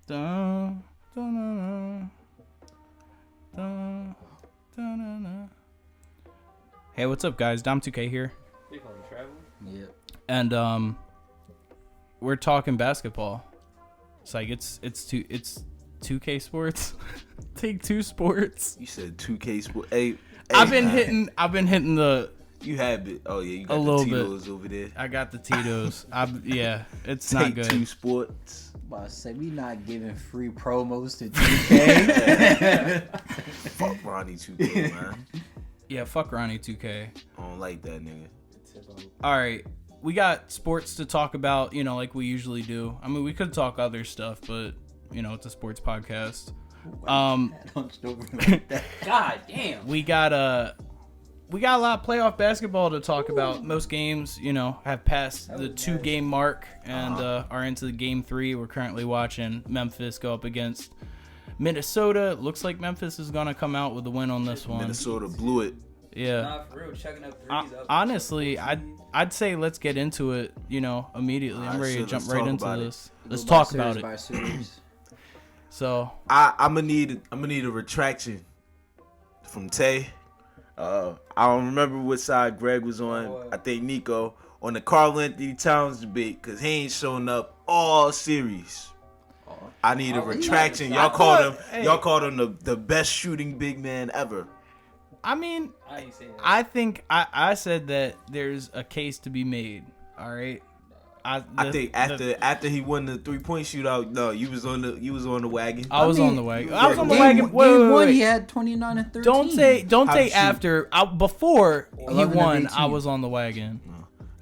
Dun, dun, dun, dun, dun, dun, dun. Hey, what's up, guys? Dom2K here. They call it travel? Yep. And we're talking basketball. It's like it's 2K sports. Take two sports. You said 2K sport. Hey, I've been hitting the. You have it. Oh yeah, you got A the little Tito's over there. I got the Tito's. Yeah, it's Take not good. two sports. About to say we not giving free promos to 2K. Fuck Ronnie 2K, man. Yeah, fuck Ronnie 2K. I don't like that nigga. All right, we got sports to talk about, like we usually do. I mean, we could talk other stuff, but it's a sports podcast. God damn. We got a lot of playoff basketball to talk about. Most games, have passed the 2-game mark and are into the game 3. We're currently watching Memphis go up against Minnesota. Looks like Memphis is gonna come out with a win on this one. Minnesota blew it. Yeah. Nah, for real, chucking up threes up. Honestly, I'd say let's get into it, immediately. I'm ready to jump right into this. Let's talk about it. So I'm gonna need a retraction from Tay. I don't remember what side Greg was on. I think Nico on the Karl Anthony Towns debate because he ain't showing up all series. I need a retraction. Y'all called him the best shooting big man ever. I mean, I ain't saying that. I think I said that there's a case to be made. All right. I think after he won the 3-point shootout, no, you was on the wagon. I was on the wagon. Game one, he had 29 and 13. Don't say after. Before he won, I was on the wagon.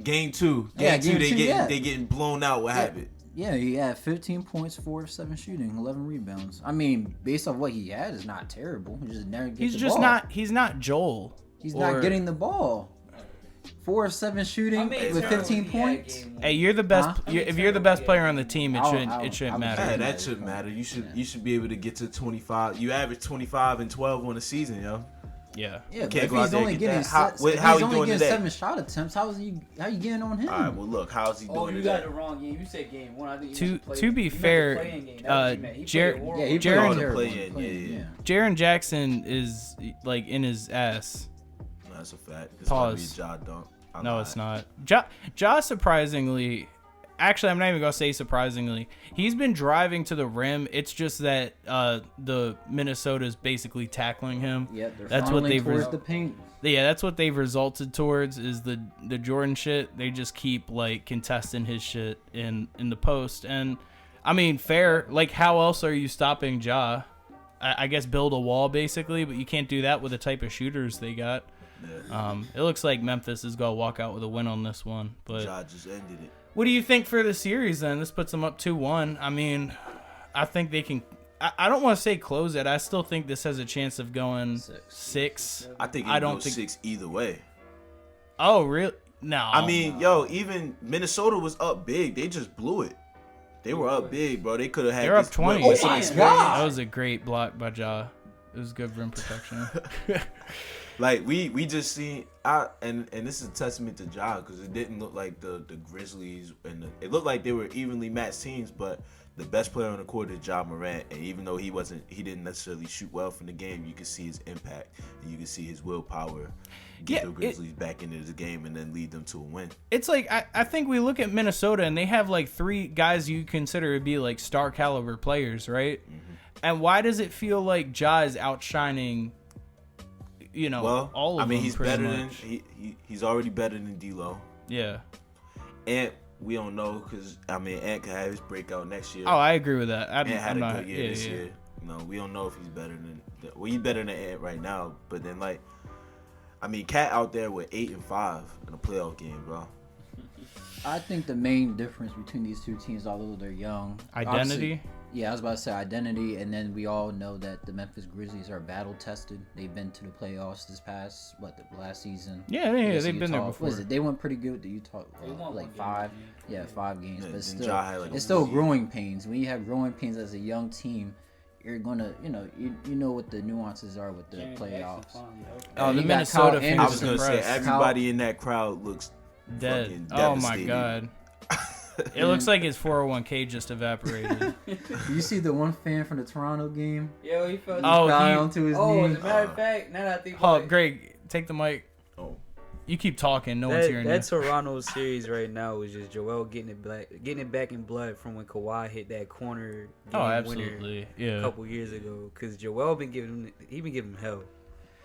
Game 2, they getting blown out. What happened? Yeah, he had 15 points, 4 of 7 shooting, 11 rebounds. I mean, based off what he had, is not terrible. He just never gets the ball. He's not Joel. He's not getting the ball. 4 of 7 shooting with 15 points. Hey, you're the best. If you're the best player on the team, it shouldn't matter. Yeah, that shouldn't matter. You should be able to get to 25. You average 25 and 12 on the season, yo. Yeah. Yeah, but if he's only getting 7 shot attempts, how you getting on him? All right, well look, how's he doing? Oh, you got it wrong game. You said game 1. I think To be fair, Jaren Jackson is like in his ass. No, that's a fact. It's Pause. Gonna be a jaw dunk. No, it's not. Ja surprisingly. Actually, I'm not even gonna say surprisingly. He's been driving to the rim. It's just that the Minnesota's basically tackling him. Yep, that's what they've the paint. Yeah, that's what they've resulted towards is the Jordan shit. They just keep like contesting his shit in the post. And I mean, fair. Like, how else are you stopping Ja? I guess build a wall basically, but you can't do that with the type of shooters they got. It looks like Memphis is gonna walk out with a win on this one. But Ja just ended it. What do you think for the series then? This puts them up 2-1. I mean, I think they can. I don't want to say close it. I still think this has a chance of going 6. I think it goes 6 either way. Oh, really? No. I mean, even Minnesota was up big. They just blew it. They were up big, bro. They could have had. They're up 20. With some experience. That was a great block by Ja. It was good rim protection. Like we just seen and this is a testament to Ja because it didn't look like the Grizzlies it looked like they were evenly matched teams, but the best player on the court is Ja Morant, and even though he didn't necessarily shoot well from the game, you can see his impact and you can see his willpower get the Grizzlies back into the game and then lead them to a win. It's like I think we look at Minnesota and they have like 3 guys you consider to be like star caliber players, right? Mm-hmm. And why does it feel like Ja is outshining all of them? I mean, he's better much. than he's already better than D'Lo. Yeah. Ant, we don't know because Ant could have his breakout next year. Oh, I agree with that. Ant had a good year this year. We don't know if he's better than. Well, he's better than Ant right now, but then Cat out there with 8 and 5 in a playoff game, bro. I think the main difference between these two teams, although they're young, identity. Yeah, I was about to say identity, and then we all know that the Memphis Grizzlies are battle tested. They've been to the playoffs this past the last season. Yeah, they've been there before. They went pretty good with the Utah, like 5 games, but still, it's still year. growing pains. When you have growing pains as a young team, you're gonna, you know what the nuances are with the playoffs. Oh, the Minnesota fans. I was gonna say everybody in that crowd looks dead. Oh my god. It looks like his 401k just evaporated. You see the one fan from the Toronto game? Yo, he fell. Oh, Fell he- onto his Oh, knee. as a matter of fact, now that I think Oh, about it, Greg, take the mic. Oh, You keep talking. No one's hearing that you. Toronto series right now is just Joel getting it back in blood from when Kawhi hit that corner game Oh, winner absolutely. a Yeah. couple years ago. Cause Joel been giving him hell.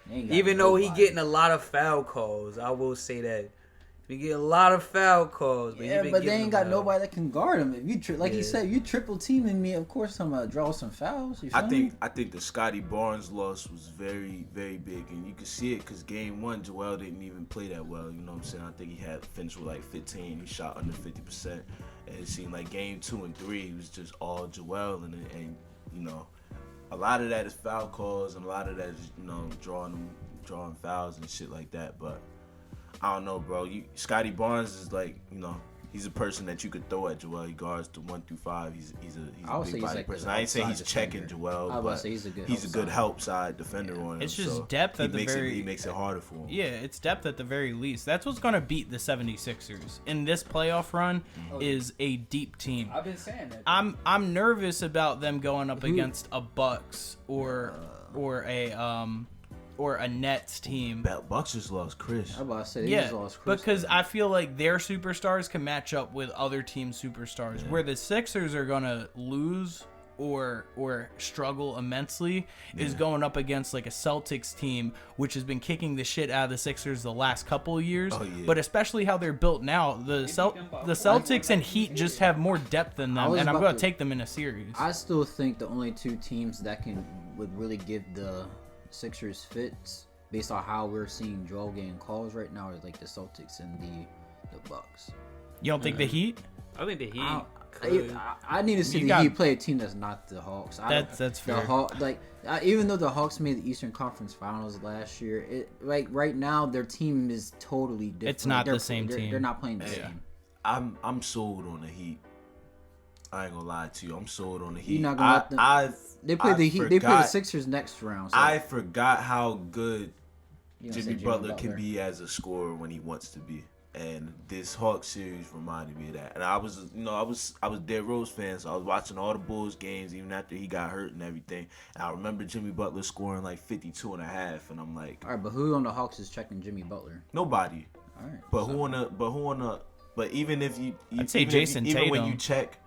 He ain't got Even though he nobody. getting a lot of foul calls, I will say that he getting a lot of foul calls. But he Yeah, been but they giving ain't them got hell. nobody that can guard him. If you like he Yeah. said, you triple teaming me. Of course, I'm gonna draw some fouls. You feel me? I think the Scotty Barnes loss was very, very big, and you can see it because game one, Joel didn't even play that well. You know what I'm saying? I think he had finished with like 15. He shot under 50%, and it seemed like game 2 and 3 he was just all Joel, and you know, a lot of that is foul calls, and a lot of that is drawing fouls and shit like that. But I don't know, bro. Scotty Barnes is like, he's a person that you could throw at Joel. He guards the 1 through 5. He's I a would say big he's body like the person. I ain't saying he's outside checking defender. Joel, I would but say he's a good help side defender on him. It's just so depth at the very. he makes it harder for him. Yeah, it's depth at the very least. That's what's going to beat the 76ers in this playoff run is a deep team. I've been saying that. I'm nervous about them going up against a Bucks or a Nets team. Bucks just lost Chris. I was about to say they Yeah, just lost Chris. because I feel like their superstars can match up with other teams' superstars. Where the Sixers are gonna lose or struggle immensely is going up against like a Celtics team, which has been kicking the shit out of the Sixers the last couple of years. Oh, yeah. But especially how they're built now, the Celtics and Heat just have more depth than I them, was and I'm about gonna to- take them in a series. I still think the only two teams that would really give the Sixers fits based on how we're seeing Joel getting calls right now are like the Celtics and the Bucks. You don't think the Heat? I think the Heat. I need to see You the got- Heat play a team that's not the Hawks. That's The fair. Even though the Hawks made the Eastern Conference Finals last year, right now their team is totally different. It's not They're- the same they're- team. They're not playing the Yeah. same. I'm sold on the Heat. I ain't gonna lie to you. I'm sold on the Heat. You're not gonna let them- They play the Heat. They play the Sixers next round. So I forgot how good you gonna say Jimmy Butler can be as a scorer when he wants to be. And this Hawks series reminded me of that. And I was Dead Rose fan, so I was watching all the Bulls games even after he got hurt and everything. And I remember Jimmy Butler scoring like 52 and a half, and I'm like, All right, but who on the Hawks is checking Jimmy Butler? nobody. All right. But even if you I'd say even Jason even when Tatum. you check.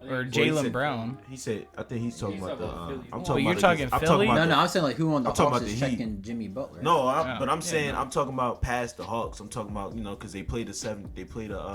Or he Jalen said- Brown. He said, I think he's talking He's about the. talking about Philly. I'm Oh, talking you're about talking I'm Philly? talking about No, the- I'm saying like who on the I'm talking Hawks about is the Heat. checking Jimmy Butler? No, Yeah. but I'm saying no. I'm talking about past the Hawks. I'm talking about because they played the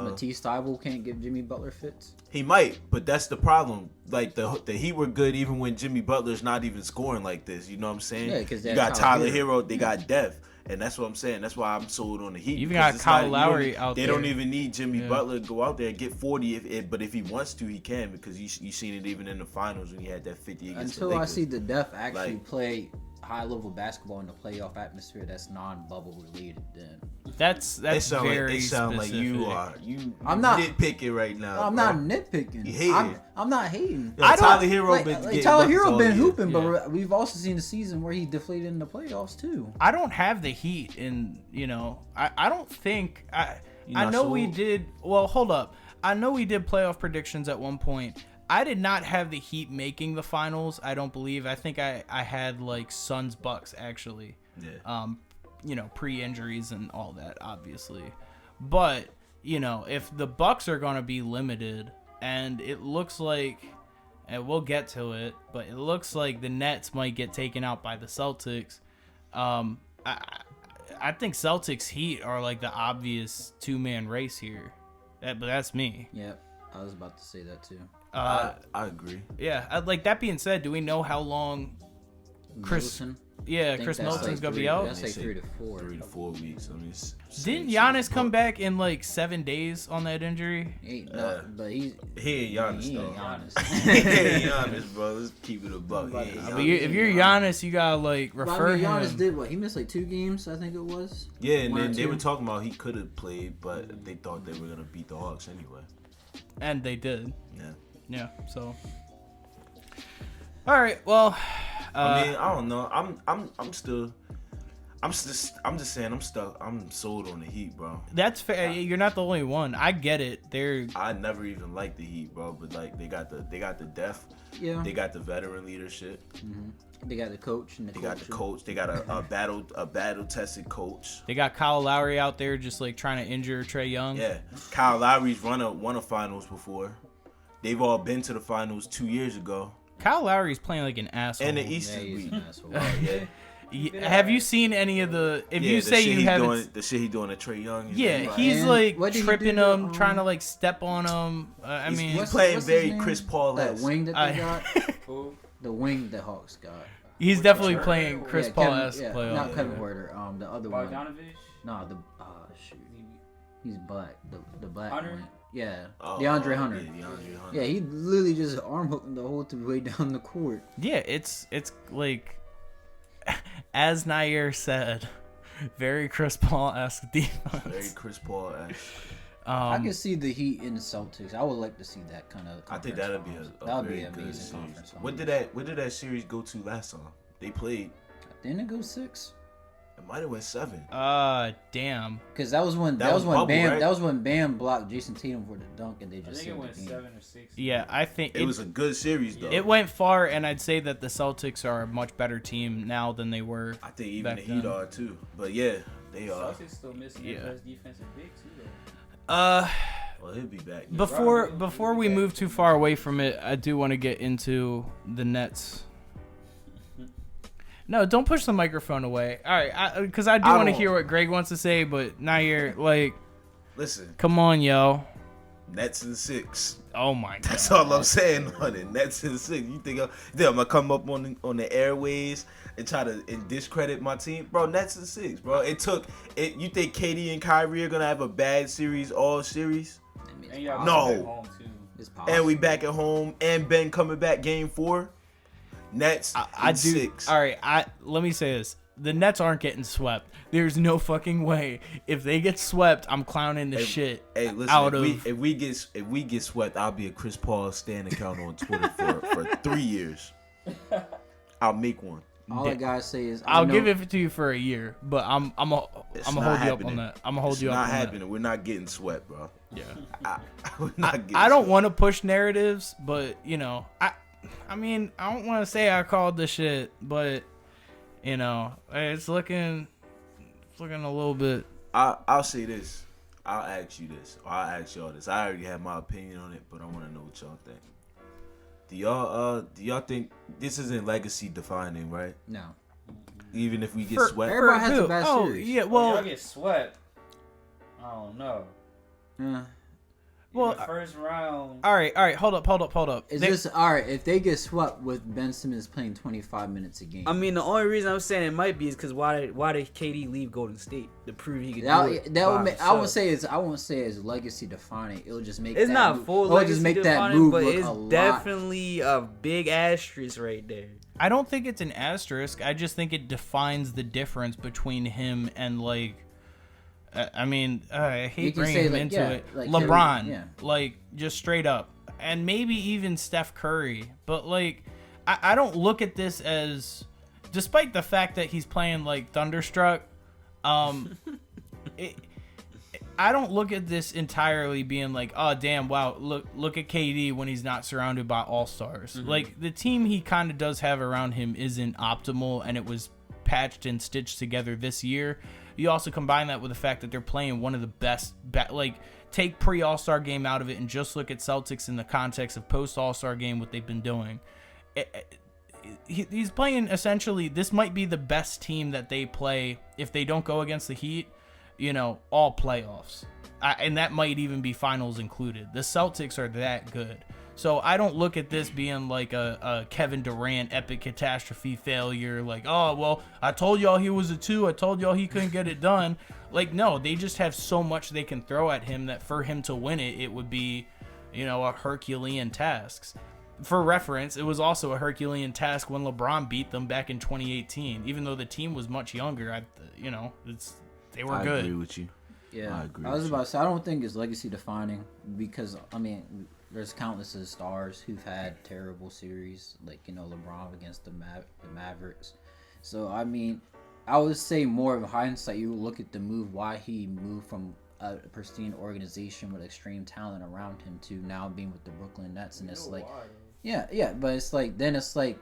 Matisse Thybulle can't give Jimmy Butler fits. He might, but that's the problem. Like the Heat were good even when Jimmy Butler's not even scoring like this. You know what I'm saying? Yeah, 'cause they you had got Tyler Tyler Hero. Hero, they got depth, and that's what I'm saying. That's why I'm sold on the Heat. You even because got it's Kyle not- you Lowry don't- out They there. don't even need Jimmy Yeah. Butler to go out there and get 40, but if he wants to, he can because you seen it even in the finals when he had that 50 against the Until I Lakers. see the depth actually Like- play high level basketball in the playoff atmosphere that's non bubble related, then That's It sound like very you specific. are I'm not- nitpicking right now. I'm bro. not nitpicking. You hating. I'm not hating. Yo, I don't- Tyler Hero Like, been getting Tyler buckets Hero all been year. hooping, Yeah. but we've also seen a season where he deflated in the playoffs too. I don't have the Heat in, I don't think I not know we sold? did. Well, hold up. I know we did playoff predictions at one point. I did not have the Heat making the finals. I don't believe. I think I had like Suns Bucks actually. Yeah. Pre-injuries and all that, obviously. But, if the Bucks are going to be limited, and it looks like, and we'll get to it, but it looks like the Nets might get taken out by the Celtics. I think Celtics Heat are like the obvious two-man race here. But that's me. Yep, I was about to say that too. I agree. Yeah. Like that being said, do we know how long Chris? Middleton? I Yeah, think Chris that's Middleton's like gonna be three- out. That's like 3 to 4. 3 to 4 weeks. I mean, Didn't Giannis come back in like 7 days on that injury? But he's He ain't Giannis he though. ain't Giannis. He ain't Giannis, bro. Let's keep it a buck. He ain't But But Giannis. if you're Giannis, you gotta like But refer I mean, Giannis him. did what? He missed like 2 games, I think it was. Yeah, and One or then they two. were talking about he could have played, but they thought they were gonna beat the Hawks anyway. And they did. Yeah. Yeah. So. All right. Well. I mean, I don't know. I'm still. I'm just saying I'm stuck. I'm sold on the Heat, bro. That's fair. You're not the only one. I get it. I never even liked the Heat, bro. But like they got the depth. Yeah. They got the veteran leadership. They got the coach and They got the coach. They got a battle tested coach. They got Kyle Lowry out there just like trying to injure Trae Young. Yeah, Kyle Lowry's won a finals before. They've all been to the finals 2 years ago. Kyle Lowry's playing like an asshole. And the East is he's weak. an asshole. Have you seen any of the? If you say you haven't, the shit he doing to Trae Young. He's And like what did he tripping do to, him, trying to like step on him. I mean, he's what's playing his very name? Chris Paul. That wing that they got. Who? The wing the Hawks got. he's definitely playing Chris Paul Kevin, esque playoff. not Kevin Porter. The other one. Bogdanovich? No, the shoot. He's black. The black Hunter? one. Yeah. Oh, DeAndre Hunter. Yeah, DeAndre Hunter. Yeah, he literally just arm hooked him the whole way down the court. Yeah, it's like, as Nair said, very Chris Paul esque defense. Very Chris Paul. I can see the Heat in the Celtics. I would like to see that kind of. I think that'd be that would very be an good amazing series. conference. What did that series go to last time? They played. Didn't it go 6? It might have went 7. Damn. Because that was when bubble, Bam right? that was when Bam blocked Jason Tatum for the dunk and they I just think it saved went the game. 7 or 6. Yeah, I think It was a good series though. it went far, and I'd say that the Celtics are a much better team now than they were. I think even back the Heat then. are too. But yeah, they are. Celtics still missing their best defensive big too though. Well, he'll be back. Before we move too far away from it, I do want to get into the Nets. No, don't push the microphone away. All right, because I do want to hear what Greg wants to say, but now you're like, Listen, come on, yo. Nets in 6. Oh my god. That's all I'm saying on it. Nets in 6. You think I'm gonna come up on the airways and try to discredit my team, bro? Nets in 6, bro. You think KD and Kyrie are gonna have a bad series all series? And y'all No. back home too. It's possible. And we back at home, and Ben coming back game 4. Nets I in do. 6. All right, let me say this: the Nets aren't getting swept. There's no fucking way. If they get swept, I'm clowning the shit Hey, listen. out If we get swept, I'll be a Chris Paul stand account on Twitter for 3 years. I'll make one. All I gotta say is I'll give it to you for a year, but I'm gonna hold you up on that. I'm gonna hold you up on that. It's not happening. We're not getting swept, bro. Yeah. We're not getting I don't swept. want to push narratives, but I mean, I don't want to say I called the shit, but it's looking a little bit. I'll say this. I'll ask you this. Or I'll ask y'all this. I already have my opinion on it, but I want to know what y'all think. Do y'all think this isn't legacy defining, right? No. Even if we get For- swept. Everybody has who? a bad Oh, series. yeah, Y'all well, get swept. I don't know. Well, In the first round. all right, hold up. Is this alright if they get swept with Ben Simmons playing 25 minutes a game? I mean, the only reason I'm saying it might be is because why did KD leave Golden State to prove he could do it? that would by make, I himself? won't say it's legacy defining. It'll just make It's that not move, full it'll legacy just make that defining, move but look it's a lot. definitely a big asterisk right there. I don't think it's an asterisk. I just think it defines the difference between him and like. I mean, I You hate can bringing say, him like, into yeah, it. like LeBron, Kevin, yeah. like just straight up, and maybe even Steph Curry. But like, I don't look at this as, despite the fact that he's playing like Thunderstruck, I don't look at this entirely being like, oh damn, wow, look at KD when he's not surrounded by all stars. Mm-hmm. Like the team he kind of does have around him isn't optimal, and it was patched and stitched together this year. You also combine that with the fact that they're playing one of the best, like take pre-All-Star game out of it and just look at Celtics in the context of post-All-Star game, what they've been doing. He's playing essentially, this might be the best team that they play if they don't go against the Heat, all playoffs. And that might even be finals included. The Celtics are that good. So I don't look at this being like a Kevin Durant epic catastrophe failure. Like, oh, well, I told y'all he was a 2. I told y'all he couldn't get it done. Like, no, they just have so much they can throw at him that for him to win it, it would be, a Herculean task. For reference, it was also a Herculean task when LeBron beat them back in 2018. Even though the team was much younger, they were good. I agree with you. Yeah, I agree I was with about to say I don't think it's legacy defining because I mean there's countless of stars who've had terrible series like LeBron against the Mavericks. So I mean I would say more of hindsight. You look at the move, why he moved from a pristine organization with extreme talent around him to now being with the Brooklyn Nets, and it's like, yeah, but it's like then it's like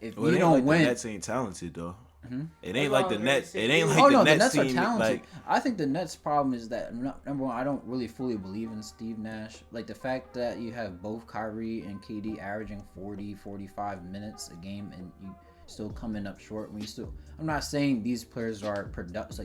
if you don't win, the Nets ain't talented though. Mm-hmm. It ain't like the Nets. It ain't like the the Nets team. are talented. Like, I think the Nets' problem is that number one, I don't really fully believe in Steve Nash. Like the fact that you have both Kyrie and KD averaging 40, 45 minutes a game, and you still coming up short. When you still, I'm not saying these players are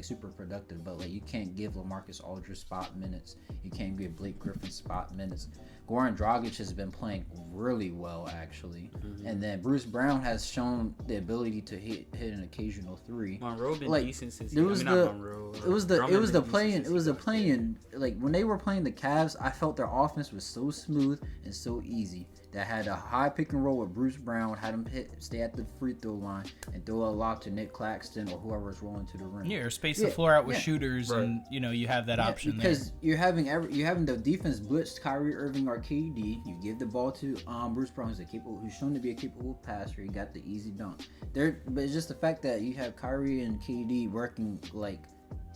super productive, but like you can't give LaMarcus Aldridge spot minutes. You can't give Blake Griffin spot minutes. Goran Dragic has been playing really well actually, and then Bruce Brown has shown the ability to hit an occasional three. Monroe been like, decent since it was the playing. Like when they were playing the Cavs, I felt their offense was so smooth and so easy. That had a high pick and roll with Bruce Brown, had him stay at the free throw line and throw a lob to Nick Claxton or whoever's rolling to the rim. Yeah, or space the floor out with shooters, and you have that option because you're having the defense blitz Kyrie Irving or KD. You give the ball to Bruce Brown, who's shown to be a capable passer. He got the easy dunk. But it's just the fact that you have Kyrie and KD working like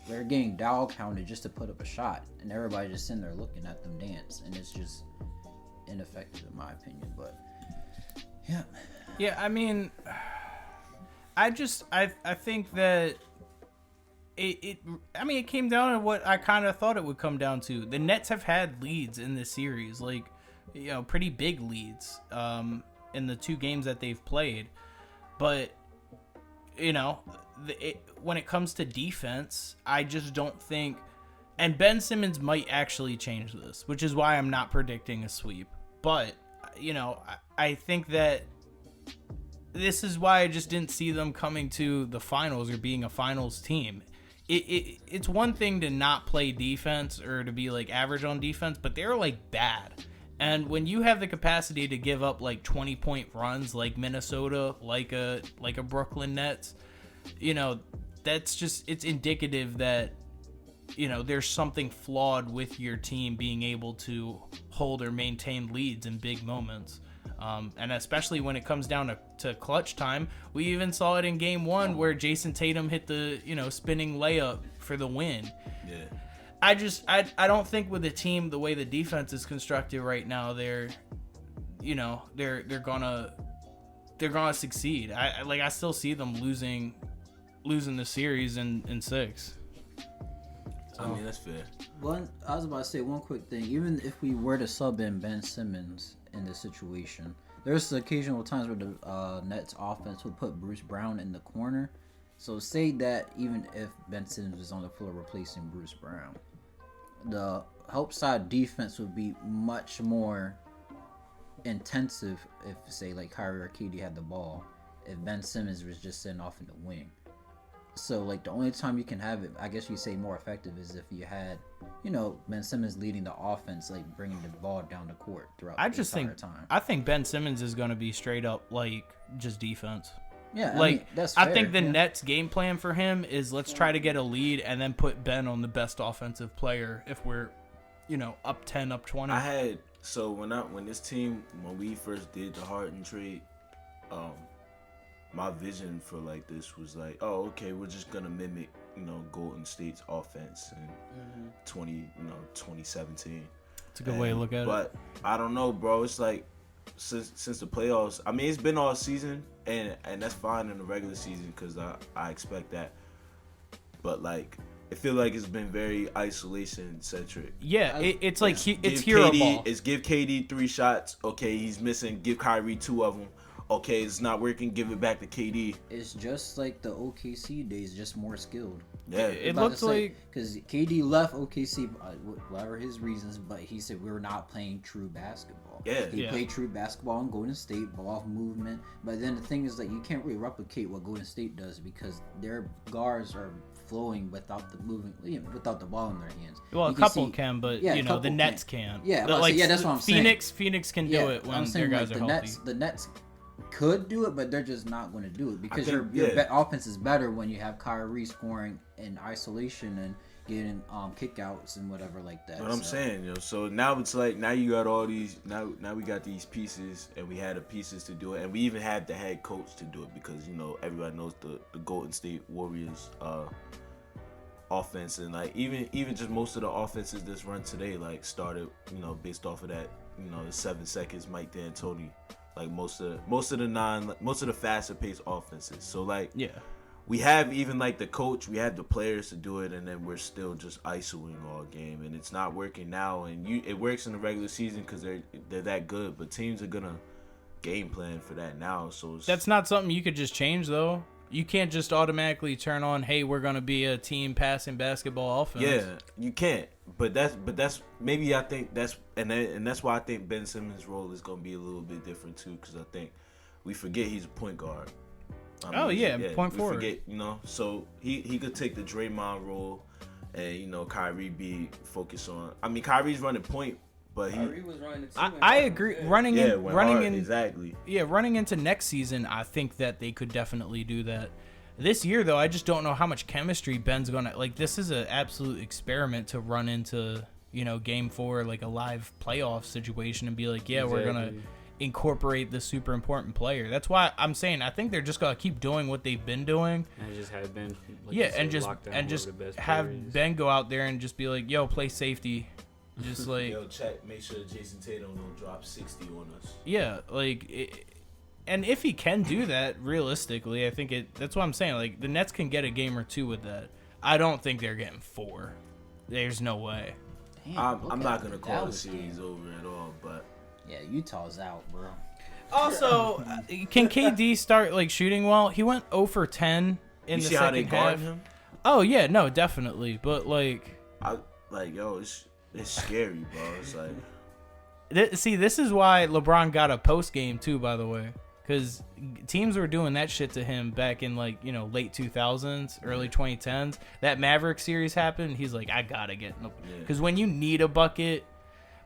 they're getting dog counted just to put up a shot, and everybody just sitting there looking at them dance, and it's just ineffective in my opinion. But I mean, I think that it came down to what I kind of thought it would come down to. The Nets have had leads in this series, like pretty big leads in the 2 games that they've played, but when it comes to defense, I just don't think. And Ben Simmons might actually change this, which is why I'm not predicting a sweep. But, I think that this is why I just didn't see them coming to the finals or being a finals team. It's one thing to not play defense or to be like average on defense, but they're like bad. And when you have the capacity to give up like 20-point runs like Minnesota, like a Brooklyn Nets, that's just, it's indicative that there's something flawed with your team being able to hold or maintain leads in big moments. And especially when it comes down to clutch time. We even saw it in game 1 where Jason Tatum hit the, spinning layup for the win. Yeah. I don't think with the team, the way the defense is constructed right now, they're gonna succeed. I still see them losing the series in 6. I mean, that's fair. I was about to say one quick thing. Even if we were to sub in Ben Simmons in this situation, there's occasional times where the Nets offense would put Bruce Brown in the corner. So say that even if Ben Simmons was on the floor replacing Bruce Brown, the help side defense would be much more intensive if, say, like Kyrie or KD had the ball, if Ben Simmons was just sitting off in the wing. So, like, the only time you can have it, I guess you say more effective, is if you had, Ben Simmons leading the offense, like, bringing the ball down the court throughout the entire time. I think Ben Simmons is going to be straight up, like, just defense. Yeah, that's I fair. think the Nets' game plan for him is let's try to get a lead and then put Ben on the best offensive player if we're, up 10, up 20. When we first did the Harden trade, my vision for like this was like, oh, okay, we're just gonna mimic, Golden State's offense in 2017. It's a good way to look at it. But I don't know, bro. It's like since the playoffs. I mean, it's been all season, and that's fine in the regular season because I expect that. But like, I feel like it's been very isolation centric. Yeah, it's like it's hero ball. It's give KD 3 shots. Okay, he's missing. Give Kyrie 2 of them. Okay, it's not working. Give it back to KD. It's just like the OKC days, just more skilled. Yeah, it looks like because KD left OKC, whatever his reasons, but he said we're not playing true basketball. Yeah, he played true basketball in Golden State, ball off movement. But then the thing is that you can't really replicate what Golden State does because their guards are flowing without the ball in their hands. Well, a couple can, but the Nets can. Yeah, that's what I'm saying. Phoenix can do it when their guys are healthy. The Nets could do it, but they're just not going to do it because your offense is better when you have Kyrie scoring in isolation and getting kickouts and whatever like that. What I'm saying, so now it's like now you got all these now we got these pieces and we had the pieces to do it, and we even had the head coach to do it because everybody knows the Golden State Warriors offense, and like even just most of the offenses that's run today like started based off of that the 7 seconds Mike D'Antoni, like most of the faster paced offenses. So like we have even like the coach, we have the players to do it, and then we're still just isoing all game, and it's not working now. And it works in the regular season because they're that good, but teams are gonna game plan for that now. So that's not something you could just change though. You can't just automatically turn on, hey, we're gonna be a team passing basketball offense. Yeah, you can't. But that's maybe I think that's why I think Ben Simmons' role is gonna be a little bit different too, because I think we forget he's a point guard. Point forward. Forget, so he could take the Draymond role, and Kyrie be focused on. I mean, Kyrie's running point, but Kyrie was running the two. I agree. Running exactly. Yeah, running into next season, I think that they could definitely do that. This year, though, I just don't know how much chemistry Ben's gonna like. This is an absolute experiment to run into, Game 4, like a live playoff situation, and be like, we're gonna incorporate the super important player. That's why I'm saying I think they're just gonna keep doing what they've been doing. And just have Ben, and just have Ben go out there and just be like, yo, play safety. Just like check, make sure Jason Tatum don't drop 60 on us. Yeah, and if he can do that realistically, I think that's what I'm saying. Like the Nets can get a game or two with that. I don't think they're getting 4. There's no way. Damn, I'm not gonna call the series over at all, but yeah, Utah's out, bro. Also, can KD start like shooting well? He went 0 for 10 in the second half. Him? Oh yeah, no, definitely. But it's scary, bro. It's like see, this is why LeBron got a post game too, by the way, because teams were doing that shit to him back in late 2000s, early 2010s. That Maverick series happened. He's like, I gotta get because when you need a bucket.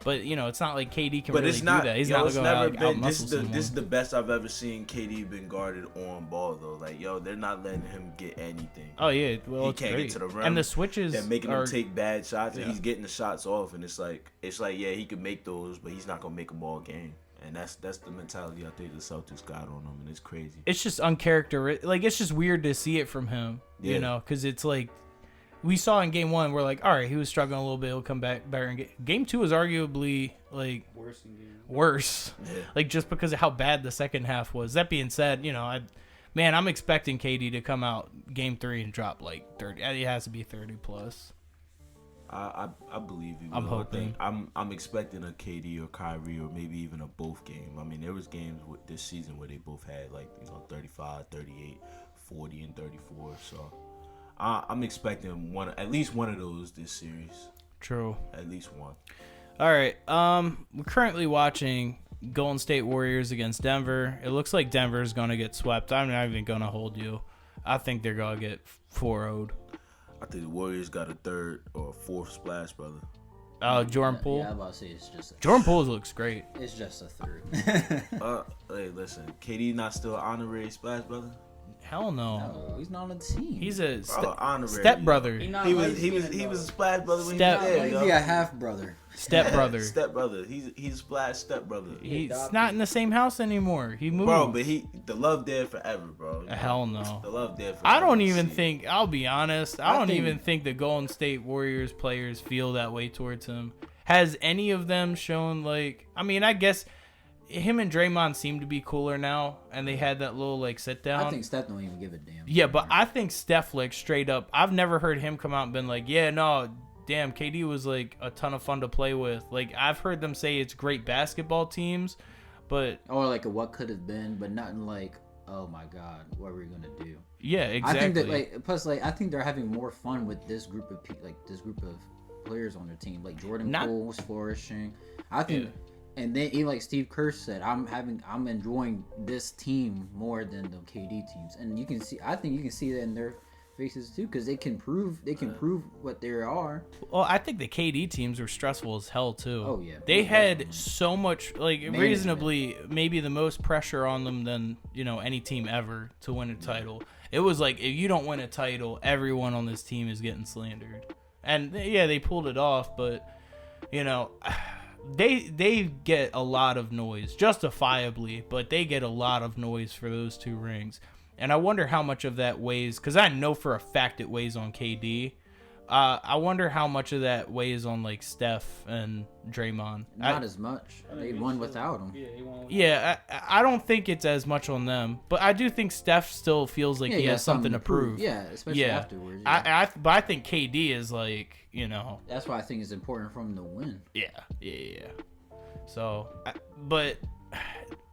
But it's not like KD can really do that. He's not going to out muscle someone. This is the best I've ever seen KD been guarded on ball though. Like they're not letting him get anything. Oh yeah, well he can't great. get to the rim. And the switches they're making him take bad shots, and Yeah. he's getting the shots off. And it's like he can make those, but he's not gonna make them all game. And that's the mentality I think the Celtics got on him, and it's crazy. It's just uncharacteristic. Like it's just weird to see it from him. Because it's like. We saw in game 1, we're like, all right, he was struggling a little bit. He'll come back better. In game 2 was arguably like worse. Yeah. Like just because of how bad the second half was. That being said, I'm expecting KD to come out game 3 and drop like 30. It has to be 30 plus. I believe he will. I'm hoping. I'm expecting a KD or Kyrie or maybe even a both game. I mean, there was games this season where they both had 35, 38, 40, and 34. So. I'm expecting at least one of those this series. True. At least one. All right. We're currently watching Golden State Warriors against Denver. It looks like Denver's going to get swept. I'm not even going to hold you. I think they're going to get 4-0'd. I think the Warriors got a third or a fourth splash, brother. Jordan Poole. Yeah, I'm about to say it's just Jordan Poole looks great. It's just a third. Hey, listen. KD not still an honorary splash, brother? Hell no. No, he's not on the team. He's a honorary, brother. He was a splash brother when Step- he was there. He's a half brother. Step brother. Step brother. He's a splash step brother. He's not in the same house anymore. He moved. Bro, but the love there forever, bro. Hell no. The love there forever. I don't even think. I'll be honest. I don't even think the Golden State Warriors players feel that way towards him. Has any of them shown I guess him and Draymond seem to be cooler now, and they had that little sit down. I think Steph don't even give a damn. Yeah, but I think Steph straight up. I've never heard him come out and been like, yeah, no, damn, KD was a ton of fun to play with. I've heard them say it's great basketball teams, but or what could have been, but nothing oh my god, what are we gonna do? Yeah, exactly. I think that plus I think they're having more fun with this group of this group of players on their team. Jordan Poole was flourishing. I think. Yeah. And then, even like Steve Kerr said, I'm enjoying this team more than the KD teams, and you can see. I think you can see that in their faces too, because they can prove what they are. Well, I think the KD teams were stressful as hell too. Oh yeah, they had so much reasonably maybe the most pressure on them than any team ever to win a title. It was if you don't win a title, everyone on this team is getting slandered. And yeah, they pulled it off, but you know, they get a lot of noise, justifiably, but they get a lot of noise for those 2 rings. And I wonder how much of that weighs, because I know for a fact it weighs on KD. I wonder how much of that weighs on like Steph and Draymond. Not as much. They won without him. Yeah, he won. Yeah, I don't think it's as much on them, but I do think Steph still feels like he has something to prove. Yeah, especially afterwards. But I think KD is like, you know. That's why I think it's important for him to win. Yeah. So, but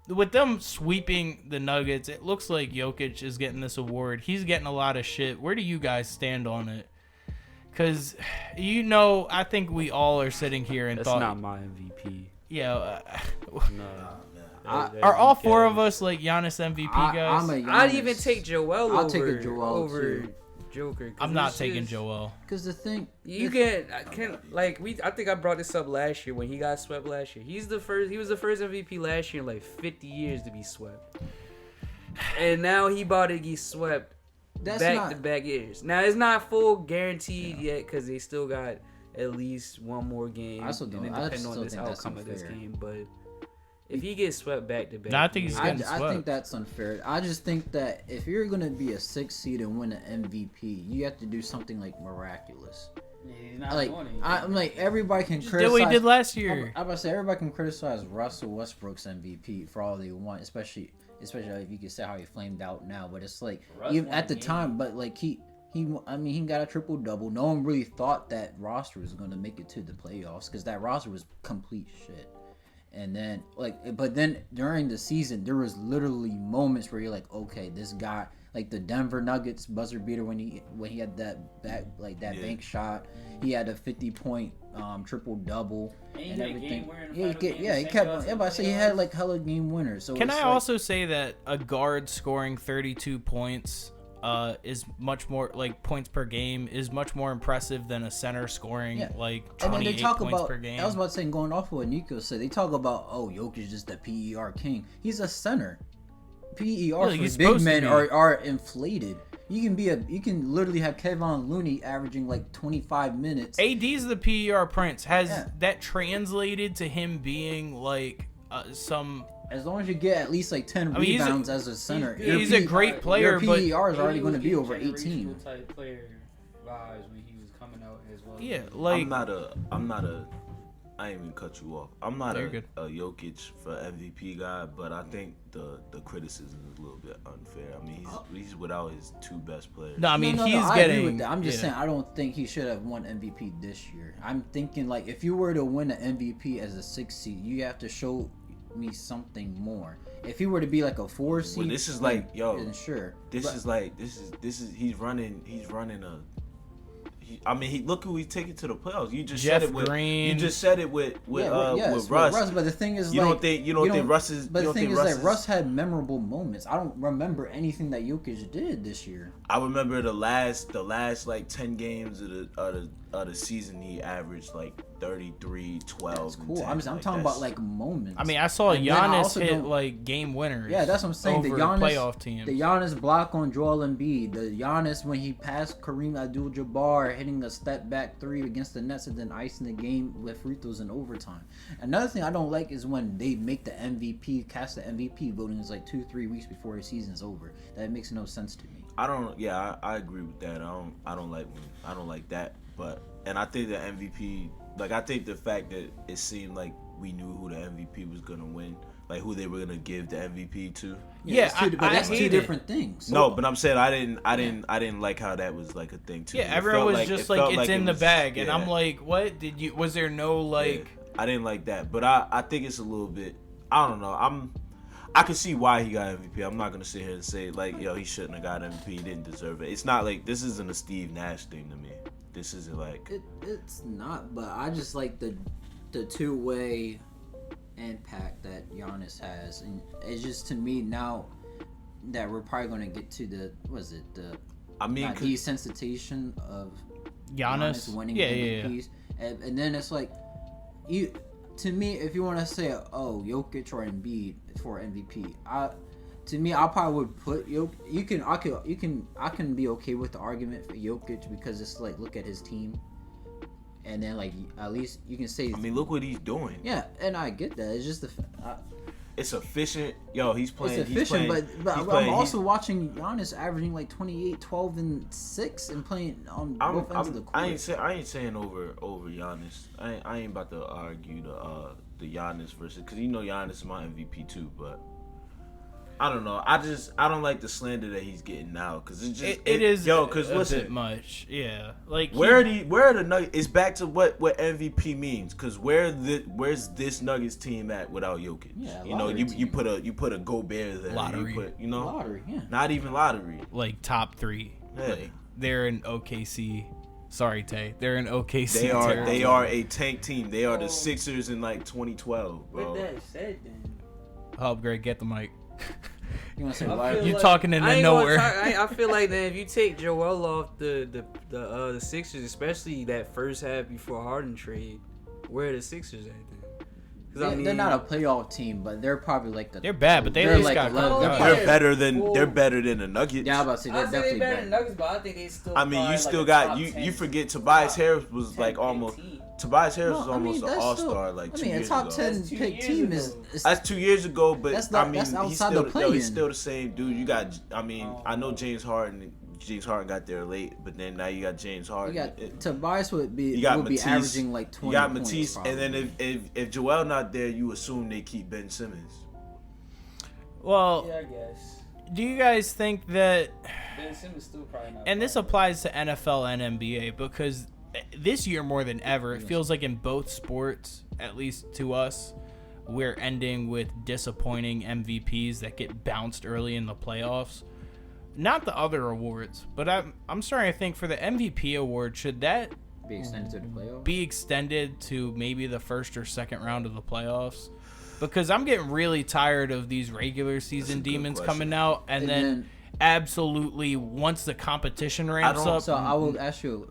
with them sweeping the Nuggets, it looks like Jokic is getting this award. He's getting a lot of shit. Where do you guys stand on it? Because, you know, I think we all are sitting here and That's thought... not my MVP. Yeah. No. Are all 4 of us like Giannis MVP guys? I'm a Giannis. I'd even take Joel I'll take a Joel over too. Joker. I'm not taking Joel. Because the thing... You can't like I think I brought this up last year when he got swept last year. He was the first MVP last year in like 50 years to be swept. And now he about to get swept back to back years. Now it's not full guaranteed yet because they still got at least one more game. I still don't. And I depending still on this think that's outcome of this unfair. game, but if he gets swept back to back, No, I think he's getting I swept. think that's unfair. I just think that if you're gonna be a 6th seed and win an MVP, you have to do something like miraculous. Yeah, he's not Like doing it. I'm like everybody can Just criticize. did what he did last year. I'm about to say everybody can criticize Russell Westbrook's MVP for all they want, especially if you can say how he flamed out now. But it's like Russ even won at the a game. time, but like he got a triple double. No one really thought that roster was gonna make it to the playoffs because that roster was complete shit. And then but then during the season, there was literally moments where you're like, okay, this guy, like the Denver Nuggets buzzer beater when he had that bank shot, he had a 50-point triple double and everything. He kept. I say he had like hella game winners. So Can I like, also say that a guard scoring 32 points is much more like points per game is much more impressive than a center scoring like 28 and then they talk points about, per game. I was about to say, going off of what Nico said, they talk about, oh, Jokic is just the PER king. He's a center. PER Yeah, he's for big supposed to men be. are inflated. You can literally have Kevon Looney averaging like 25 minutes. AD's the PER prince. Has Yeah. that translated to him being like some? As long as you get at least like 10 I mean, rebounds as a center, he's a great player, your but PER is already going to be getting over 18. generational type player vibes when he was coming out as well. yeah, like I ain't even cut you off. I'm not You're a good. Jokic for MVP guy, but I think the criticism is a little bit unfair. I mean, he's without his 2 best players. no, I mean No, he's I getting. agree with that. I'm just yeah. saying I don't think he should have won MVP this year. I'm thinking like if you were to win an MVP as a 6 seed, you have to show me something more. If he were to be like a 4 seed, Well, this is like, yo, then sure. This is he's running a. Look who he's taking to the playoffs. You just Jeff said it with Green. You just said it with with Russ. But the thing is, You like, don't think Russ is? But you the don't thing think is Russ that Russ had memorable moments. I don't remember anything that Jokic did this year. I remember the last like 10 games of the season he averaged like 33, 12. That's and cool. 10. I'm Like, talking about like moments. I mean, I saw And then I Giannis also hit don't- like game winners. Yeah, that's what I'm saying. The Over Giannis playoff teams. The Giannis block on Joel Embiid. The Giannis when he passed Kareem Abdul-Jabbar, hitting a step back 3 against the Nets and then icing the game with free throws in overtime. Another thing I don't like is when they make the MVP, cast the MVP voting is like 2-3 weeks before the season's over. That makes no sense to me. I agree with that. I don't like that. But I think the MVP, like I think the fact that it seemed like we knew who the MVP was gonna win, like who they were gonna give the MVP to. Yeah, that's hate two it. different things. No, but I'm saying I didn't like how that was like a thing too. Yeah, It everyone felt was just it felt like it's in it the was- bag, and yeah. I'm like, what did you? Was there no like? Yeah, I didn't like that, but I think it's a little bit. I don't know. I can see why he got MVP. I'm not gonna sit here and say like, yo, he shouldn't have got MVP. He didn't deserve it. It's not like this isn't a Steve Nash thing to me. This isn't like. It's not, but I just like the two-way impact that Giannis has, and it's just to me now that we're probably going to get to the I mean, desensitization of Giannis winning yeah. MVPs, and then it's like you. To me, if you want to say, oh, Jokic or Embiid for MVP, I probably would put Jokic. I can be okay with the argument for Jokic because it's like, look at his team. and then like at least you can say. I mean, look what he's doing. Yeah, and I get that. It's just It's efficient. Yo, he's playing. It's efficient, he's but he's I'm playing, also watching Giannis averaging like 28, 12, and 6 and playing on both ends of the court. I ain't saying over Giannis. I ain't about to argue the Giannis versus, because you know Giannis is my MVP too, but I don't know. I don't like the slander that he's getting now, because it is because listen, bit much. Yeah, like where are the Nuggets? It's back to what MVP means, because where's this Nuggets team at without Jokic? Yeah, you know, you put a Gobert there, lottery, lottery, yeah, not even lottery, like top 3. Yeah. Like, they're in OKC. Sorry, Tay. They're in OKC. They are a tank team. They are the Sixers in like 2012, bro. With that said, then. Oh, Greg, get the mic. You want to say I why? feel You like- talking in I ain't nowhere. gonna talk- I feel like then if you take Joel off the Sixers, especially that first half before Harden trade, where are the Sixers at then? 'Cause They're not a playoff team, but they're probably like the. They're bad, but they they're at least like got 11. good They're guys. They're better than the Nuggets. Yeah, I'm about to say they're I'd say definitely they better better. than Nuggets, but I think they still. I mean, probably you like still a got top you 10 forget Tobias top Harris was 10 like pick almost. team. Tobias Harris was No, I almost mean, an that's all-star still- like I 2 mean, a years top ago. 10 That's 2 pick years team is. ago. That's 2 years ago, but That's I not- mean, that's he's outside still the play-in. he's still the same dude. You got, I mean, I know James Harden got there late, but then now you got James Harden. You got Tobias would be Matisse, averaging like 20 You got points, Matisse, probably. and then if Joel not there, you assume they keep Ben Simmons. Well, Yeah, I guess. do you guys think that, Ben Simmons still probably not. and this applies to NFL and NBA, because this year more than ever, it feels like in both sports, at least to us, we're ending with disappointing MVPs that get bounced early in the playoffs. Not the other awards, but I'm starting to think for the MVP award, should that be extended to the playoffs. be extended to maybe the first or second round of the playoffs? Because I'm getting really tired of these regular season That's a good demons question. coming out, and then absolutely once the competition ramps up. So I will ask you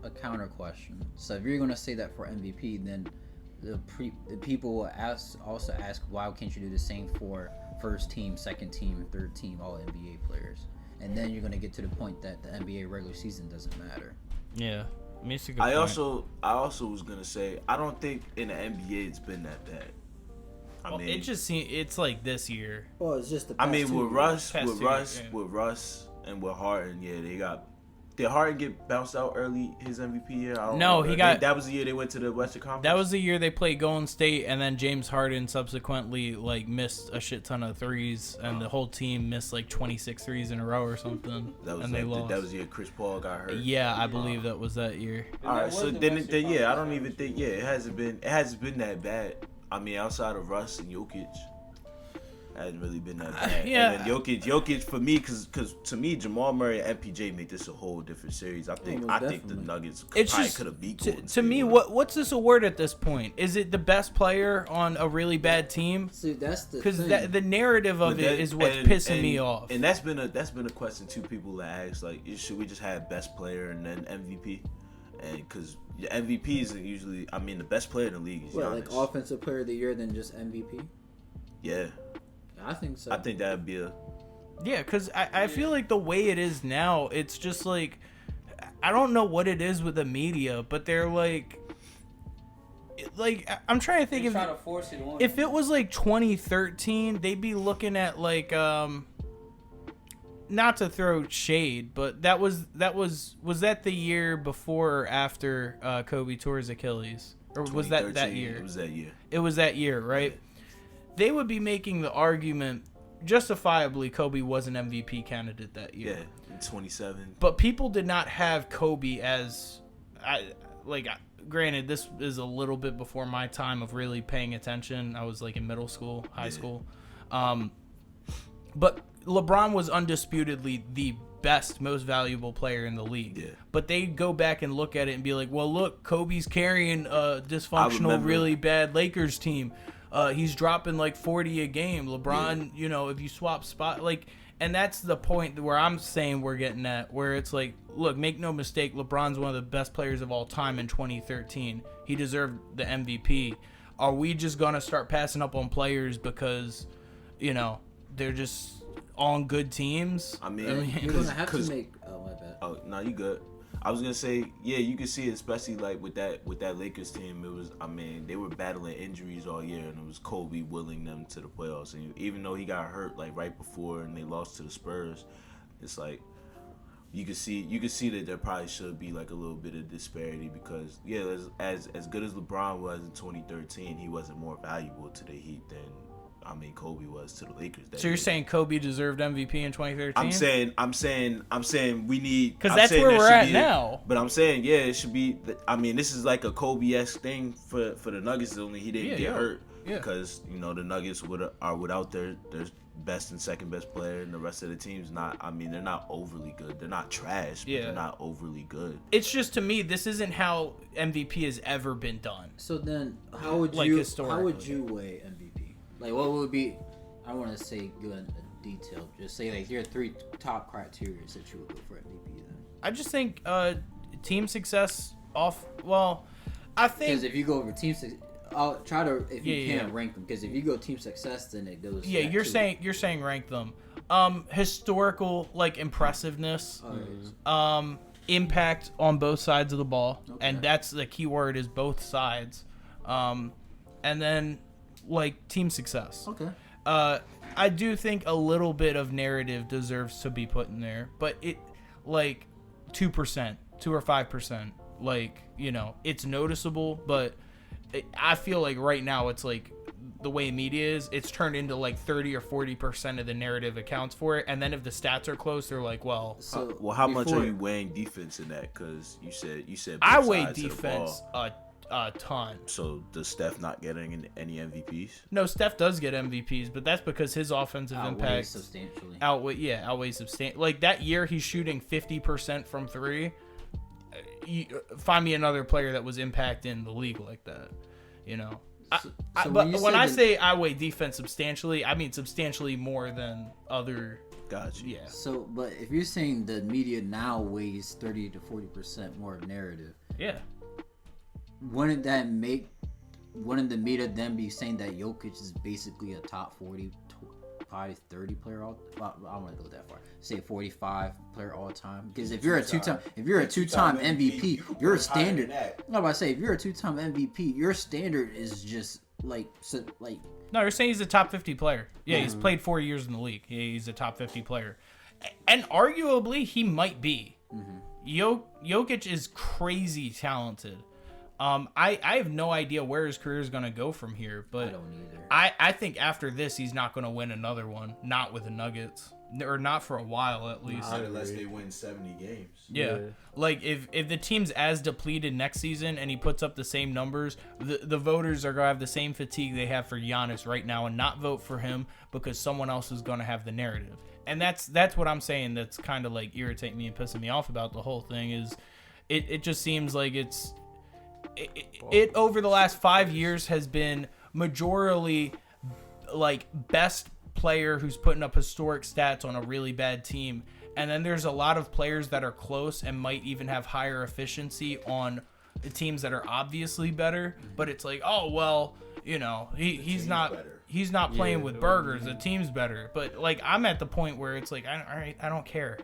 a counter question. So if you're gonna say that for MVP, then the people will also ask, why can't you do the same for first team, second team, third team, all NBA players? And then you're gonna get to the point that the NBA regular season doesn't matter. Yeah, I mean, it's a good I point. also was gonna say, I don't think in the NBA it's been that bad. I mean, it just seems it's like this year. Well, it's just the. I mean, with Russ, Past with 2 Russ, years, yeah. with Russ, and with Harden, yeah, they got. Did Harden get bounced out early his MVP year? I don't No, remember. he got- That was the year they went to the Western Conference. That was the year they played Golden State, and then James Harden subsequently like missed a shit ton of threes, and the whole team missed like 26 threes in a row or something, and they lost. That was the year Chris Paul got hurt. Yeah, I believe that was that year. All right, so then yeah, I don't even think it hasn't been that bad. I mean, outside of Russ and Jokic, it hasn't really been that bad. Yeah. And then Jokic for me, because to me, Jamal Murray and MPJ make this a whole different series. I think most the definitely. Nuggets It's probably just could have beat to Golden State. me, what's this award at this point? Is it the best player on a really bad team? See, that's the Because thing. the narrative of But it that- is what's and- pissing me and- off. And that's been a question two people that ask, like, should we just have best player and then MVP? And because your MVP is usually, I mean, the best player in the league is What, Giannis. like offensive player of the year than just MVP? Yeah, I think so. I think that'd be a. Yeah, because I feel like the way it is now, it's just like, I don't know what it is with the media, but they're like I'm trying to think They try to force it on. if it was like 2013, they'd be looking at like not to throw shade, but was that the year before or after Kobe tore his Achilles, or was that 2013, year? It was that year. It was that year, right? They would be making the argument, justifiably, Kobe was an MVP candidate that year. Yeah, in 27. But people did not have Kobe as, granted, this is a little bit before my time of really paying attention. I was like in middle school, high school. But LeBron was undisputedly the best, most valuable player in the league. Yeah. But they go back and look at it and be like, well, look, Kobe's carrying a dysfunctional, remember. really bad Lakers team. He's dropping like 40 a game. LeBron, if you swap spot, and that's the point where I'm saying we're getting at, where it's like, look, make no mistake, LeBron's one of the best players of all time in 2013. He deserved the MVP. Are we just going to start passing up on players because, they're just on good teams? I mean, You're gonna have to 'cause- make. Oh my bad. Oh no, you good. I was gonna say, yeah, you can see it, especially like with that Lakers team. It was, I mean, they were battling injuries all year, and it was Kobe willing them to the playoffs. And even though he got hurt like right before, and they lost to the Spurs, it's like you can see that there probably should be like a little bit of disparity because as good as LeBron was in 2013, he wasn't more valuable to the Heat than Kobe was to the Lakers. So you're saying Kobe deserved MVP in 2013? I'm saying we need, because that's where we're at now. But I'm saying, yeah, it should be. I mean, this is like a Kobe-esque thing for the Nuggets. Only he didn't get hurt because the Nuggets are without their best and second best player, and the rest of the team's not. I mean, they're not overly good. They're not trash, but they're not overly good. It's just, to me, this isn't how MVP has ever been done. So then, how would you weigh MVP? Like, what would be? I don't want to say good in detail. Just say like your 3 top criteria that you would go for MVP. Then I just think team success off. Well, I think because if you go over team success, I'll try to you can't rank them because if you go team success, then it goes. Yeah, you're saying rank them. Historical like impressiveness. Impact on both sides of the ball, and that's the key word is both sides. And then like team success. Okay. I do think a little bit of narrative deserves to be put in there, but it like 2%, 2 or 5%. Like, it's noticeable, but I feel like right now it's like the way media is, it's turned into like 30 or 40% of the narrative accounts for it, and then if the stats are close, they're like, well, how much are you weighing defense in that? Because you said I weigh defense a ton. So does Steph not getting any MVPs? No, Steph does get MVPs, but that's because his offensive impact substantially outweighs substantially. Like that year, he's shooting 50% from 3. Find me another player that was impacting the league like that. But when I say I weigh defense substantially, I mean substantially more than other. Gotcha. Yeah. So, but if you're saying the media now weighs 30 to 40% more of narrative, yeah. Wouldn't the media then be saying that Jokic is basically a top 40, probably 30 player all? Well, I don't want to go that far. Say 45 player all time. Because if you're a two-time MVP, your standard. No, but I say if you're a 2-time MVP, your standard is just like. No, you're saying he's a top 50 player. Yeah, he's played 4 years in the league. Yeah, he's a top 50 player, and arguably he might be. Jokic is crazy talented. I have no idea where his career is going to go from here, but I don't either. I think after this, he's not going to win another one. Not with the Nuggets. Or not for a while, at least. Not unless they win 70 games. Yeah. Like, if the team's as depleted next season and he puts up the same numbers, the voters are going to have the same fatigue they have for Giannis right now and not vote for him because someone else is going to have the narrative. And that's what I'm saying that's kind of, like, irritating me and pissing me off about the whole thing is it just seems like it over the last 5 years has been majorly like best player who's putting up historic stats on a really bad team, and then there's a lot of players that are close and might even have higher efficiency on the teams that are obviously better, but it's like, oh well, he's not playing with burgers, the team's better. But like I'm at the point where it's like, all right, I don't care.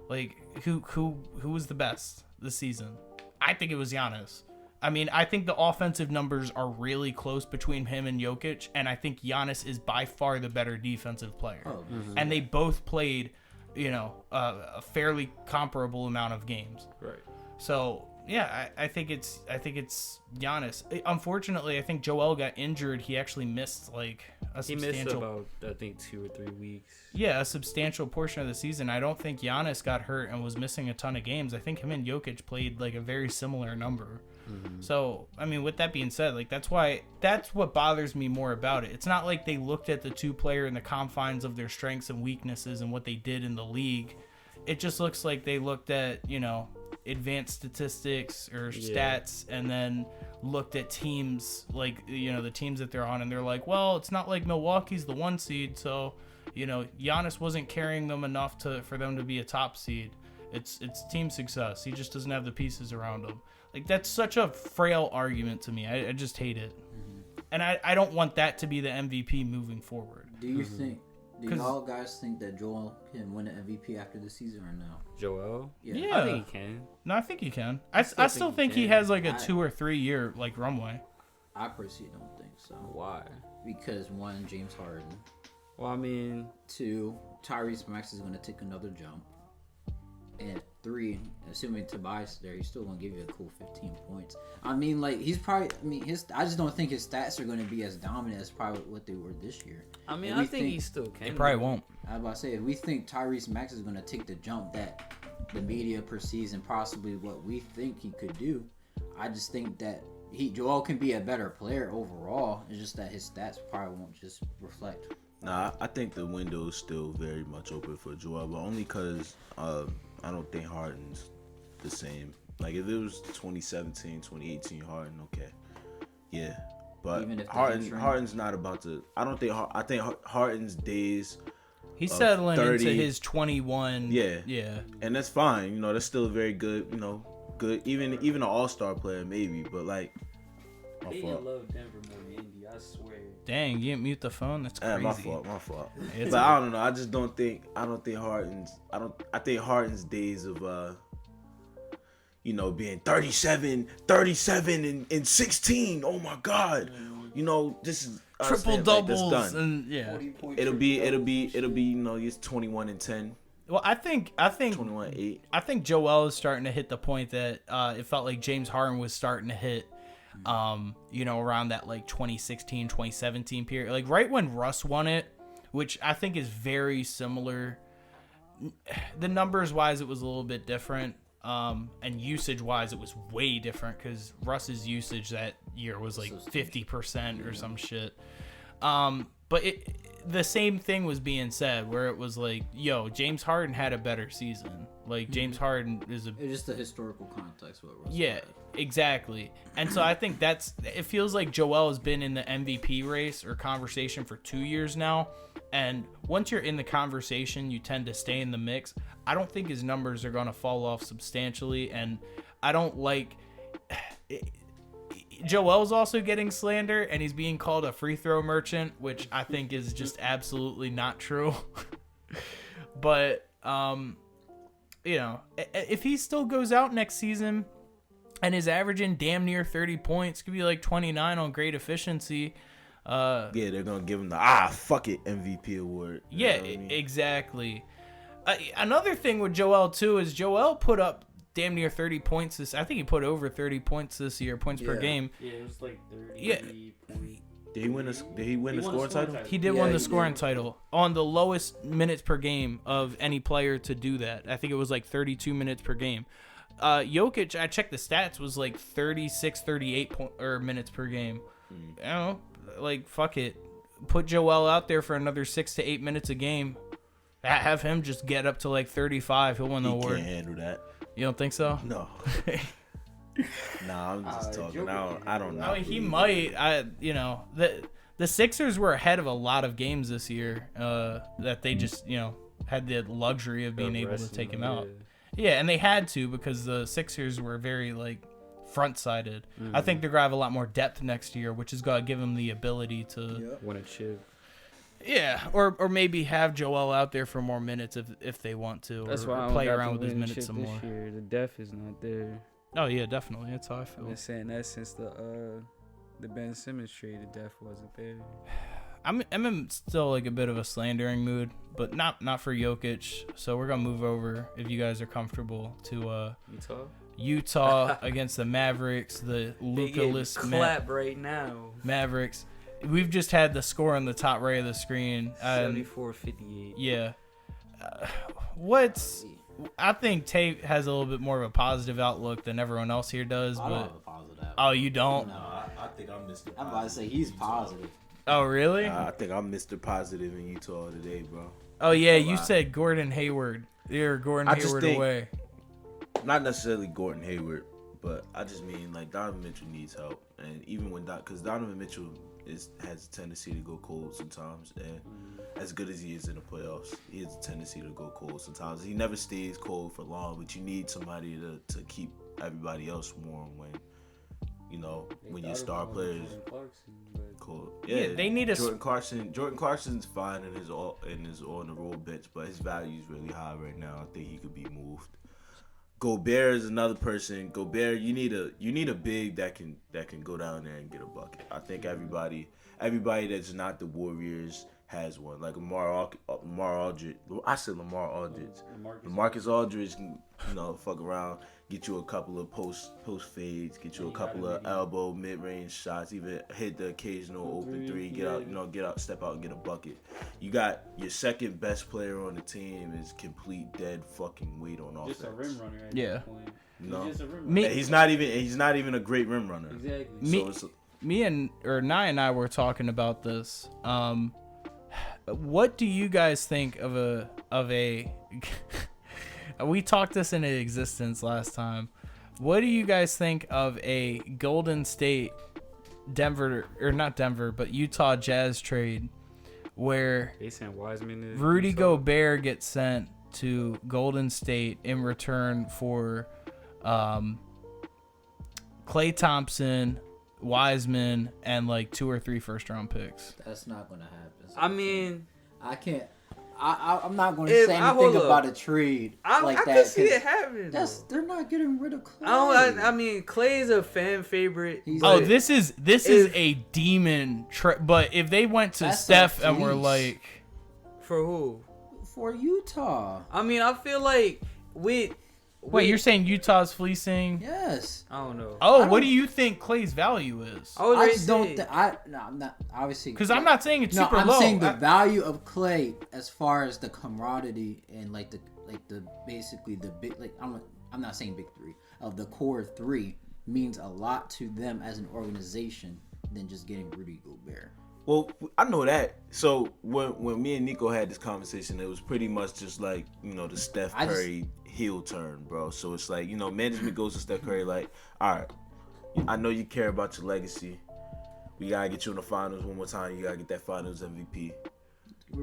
Like who was the best this season? I think it was Giannis. I mean, I think the offensive numbers are really close between him and Jokic, and I think Giannis is by far the better defensive player. And they both played, a fairly comparable amount of games. Right. So yeah, I think it's Giannis. Unfortunately, I think Joel got injured. He actually missed like a substantial. He missed about 2 or 3 weeks. Yeah, a substantial portion of the season. I don't think Giannis got hurt and was missing a ton of games. I think him and Jokic played like a very similar number. So, I mean, with that being said, like that's what bothers me more about it. It's not like they looked at the two player in the confines of their strengths and weaknesses and what they did in the league. It just looks like they looked at, advanced statistics or stats and then looked at teams like, the teams that they're on and they're like, well, it's not like Milwaukee's the 1 seed. So, Giannis wasn't carrying them enough for them to be a top seed. It's team success. He just doesn't have the pieces around him. Like, that's such a frail argument to me. I just hate it. And I don't want that to be the MVP moving forward. Do you think Do y'all guys think that Joel can win an MVP after the season or no? Joel? Yeah. I think he can. No, I think he can. I still think he has like a 2 or 3 year like runway. I personally don't think so. Why? Because one, James Harden. Well, I mean, 2, Tyrese Maxey is going to take another jump. And 3, assuming Tobias there, he's still going to give you a cool 15 points. I mean, like, he's probably, I just don't think his stats are going to be as dominant as probably what they were this year. I mean, I think he still can. He probably won't. I was about to say, if we think Tyrese Maxey is going to take the jump that the media perceives and possibly what we think he could do, I just think that Joel can be a better player overall. It's just that his stats probably won't just reflect. Nah, I think the window is still very much open for Joel, but only because I don't think Harden's the same. Like, if it was 2017, 2018 Harden, okay. Yeah. But Harden's not about to... I think Harden's days... He's settling 30, into his 21. Yeah. And that's fine. You know, that's still a very good, good... Even an all-star player, maybe. But, like... They love Denver more than Indy, I swear. Dang, you didn't mute the phone? That's crazy. My fault. But I don't know. I don't think Harden's... I think Harden's days of... being 37 and 16. Oh my God. This is triple doubles done. and yeah. It'll be he's 21 and 10. Well, I think 21 8. I think Joel is starting to hit the point that it felt like James Harden was starting to hit around that like 2016, 2017 period. Like right when Russ won it, which I think is very similar. The numbers wise it was a little bit different. And usage wise it was way different because Russ's usage that year was like 50% or some shit. But the same thing was being said where it was like, yo, James Harden had a better season. Like James Harden is it's just the historical context what Russ had. Exactly. And so I think it feels like Joel has been in the MVP race or conversation for 2 years now. And once you're in the conversation, you tend to stay in the mix. I don't think his numbers are going to fall off substantially. And I don't like... Joel's also getting slander, and he's being called a free throw merchant, which I think is just absolutely not true. But, if he still goes out next season and is averaging damn near 30 points, could be like 29 on great efficiency... they're gonna give him the fuck it MVP award. Exactly. Another thing with Joel too is Joel put up damn near 30 points I think he put over 30 points this year, points per game. Yeah, it was like 30 point. Did he win the scoring title? He did win the scoring title on the lowest minutes per game of any player to do that. I think it was like 32 minutes per game. Jokic, I checked the stats, was like 36, 38 minutes per game. You know, like, fuck it. Put Joel out there for another 6 to 8 minutes a game. Have him just get up to like 35. He'll win the award. He can't handle that. You don't think so? No. Nah, I'm just talking. I don't know. I mean, he might. The Sixers were ahead of a lot of games this year that they just, had the luxury of being able to take him out. Yeah, and they had to because the Sixers were very, like, front-sided. I think they're going to have a lot more depth next year, which is going to give them the ability to... win a chip. Yeah, or maybe have Joel out there for more minutes if they want to. That's or why play around with his minutes some more. Year. The depth is not there. Oh, yeah, definitely. That's how I feel. I've been saying that since the Ben Simmons trade. The depth wasn't there. I'm in still like a bit of a slandering mood, but not for Jokic. So we're going to move over, if you guys are comfortable, to... Utah against the Mavericks, the Luka-less clap right now. Mavericks. We've just had the score on the top right of the screen. 74-58. Yeah. I think Tate has a little bit more of a positive outlook than everyone else here does. I don't have a positive outlook. Oh, you don't? No, I think I'm Mr. I'm about to say he's positive. Oh, really? I think I'm Mr. Positive in Utah today, bro. Oh, yeah, you said Gordon Hayward. You're Gordon Hayward away. Not necessarily Gordon Hayward, but I just mean like Donovan Mitchell needs help, and even when because Donovan Mitchell has a tendency to go cold sometimes, and as good as he is in the playoffs, he has a tendency to go cold sometimes. He never stays cold for long, but you need somebody to keep everybody else warm when your star players. cold. Yeah, they need a Jordan Carson's fine in his on the roll bench, but his value is really high right now. I think he could be moved. Gobert is another person. Gobert, you need a big that can go down there and get a bucket. I think everybody that's not the Warriors has one. Like Lamar Aldridge. I said Lamar Aldridge. Marcus Aldridge can, fuck around, get you a couple of post fades, get you a couple of elbow mid-range shots, even hit the occasional open three, get out, step out and get a bucket. You got your second best player on the team is complete dead fucking weight on offense. Just a rim runner at Yeah. that point. No. He's just a rim runner. He's not even a great rim runner. Exactly. Nye and I were talking about this. What do you guys think of a we talked this into existence last time. What do you guys think of a Golden State not Denver, but Utah Jazz trade where They sent Wiseman to Rudy Utah. Gobert gets sent to Golden State in return for Klay Thompson, Wiseman, and like 2 or 3 first-round picks? That's not gonna happen. I mean, I can't. I'm not going If- to say I- anything hold up. about a trade I like can that. see 'cause it happening. They're not getting rid of Clay. I mean, Clay's a fan favorite. He's- Oh, but this is a demon but if they went to That's Steph a and were fleece. like, for who? For Utah. I mean, I feel like wait, you're saying Utah's fleecing? Yes. I don't know. Oh, I what don't- do you think Clay's value is? I was I ready just to don't. say- I'm not obviously Because I'm not saying it's No, super I'm low. saying the I- value of Clay as far as the camaraderie and like the basically the big I'm not saying big three of the core three means a lot to them as an organization than just getting Rudy Gobert. Well, I know that. So when me and Nico had this conversation, it was pretty much just like, the Steph Curry heel turn, bro. So it's like, management goes to Steph Curry like, all right, I know you care about your legacy. We gotta get you in the finals one more time. You gotta get that finals MVP.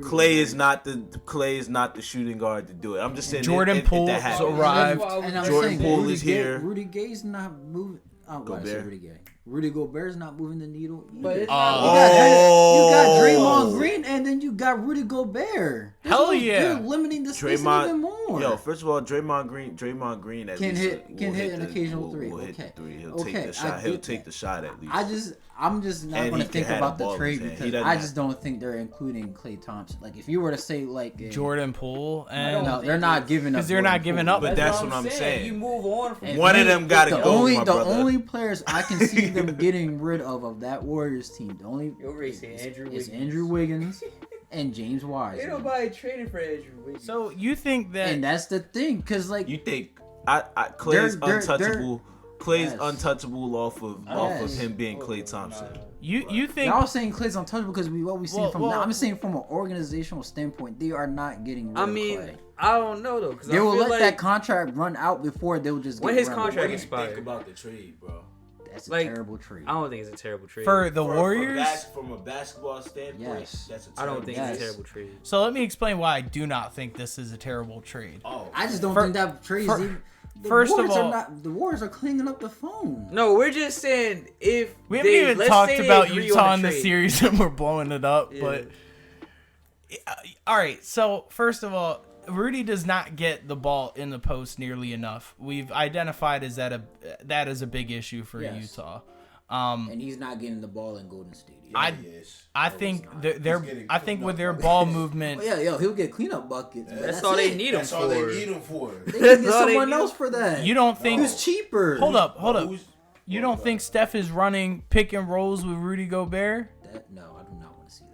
Clay is not the shooting guard to do it. I'm just saying Jordan Poole that happens. arrived. And I'm Jordan saying Poole Rudy is Gay, here. Rudy Gay's not moving. Oh, well, I said Gobert. Rudy Gay. Rudy Gobert's not moving the needle either. But it's You not. got Draymond Oh. Green, and then you got Rudy Gobert. Hell yeah. You're limiting the spacing even more. Yo, first of all, Draymond Green at Can least hit an occasional three. Will hit Okay. the three. He'll Okay, take the shot. I He'll get take that. the shot at least. I'm just not And going he to think can have about the ball the in trade his hand. He because doesn't I have- just don't think they're including Klay Thompson. Like if you were to say like Jordan Poole and no, they're not giving up 'Cause they're not Jordan giving Poole. up. But that's what I'm saying. You move on from And One of them gotta the go, Only, my the brother. only players I can see them getting rid of that Warriors team, the only You're racing Andrew is Wiggins. Andrew Wiggins and James Ain't Wiseman. nobody traded for Andrew Wiggins. So you think that And that's the thing, because like You think Clay's They're- untouchable? Clay's Yes. untouchable off of Yes. him being Klay Thompson. you think y'all saying Clay's untouchable because what we see from Well, now. I'm saying from an organizational standpoint, they are not getting rid I of mean, Clay. I don't know though, because They I will feel let like that contract run out before they'll just When get his rid of contract him. expired. about the trade, bro? That's a like, terrible trade. I don't think it's a terrible trade. for the Warriors? From a basketball standpoint, Yes. that's a I don't think Yes. it's a terrible trade. So let me explain why I do not think this is a terrible trade. Oh, I just don't For- think that trade is for- even. The first of Warriors all- are not. The Warriors are cleaning up the phone. No, we're just saying if We haven't they, even let's talked say they about agree Utah on in the trade. series and we're blowing it up, Yeah. but all right. So first of all, Rudy does not get the ball in the post nearly enough. We've identified that is a big issue for Yes. Utah. And he's not getting the ball in Golden State. I think they're getting I think with their cleaned up ball buckets. movement. Oh, yeah, he'll get cleanup buckets. but That's all they it. need him That's all they for. need him for. They can That's get all they someone need. else for that. You don't think? Who's cheaper? Hold up. Who's- You don't think Steph is running pick and rolls with Rudy Gobert? No, I do not want to see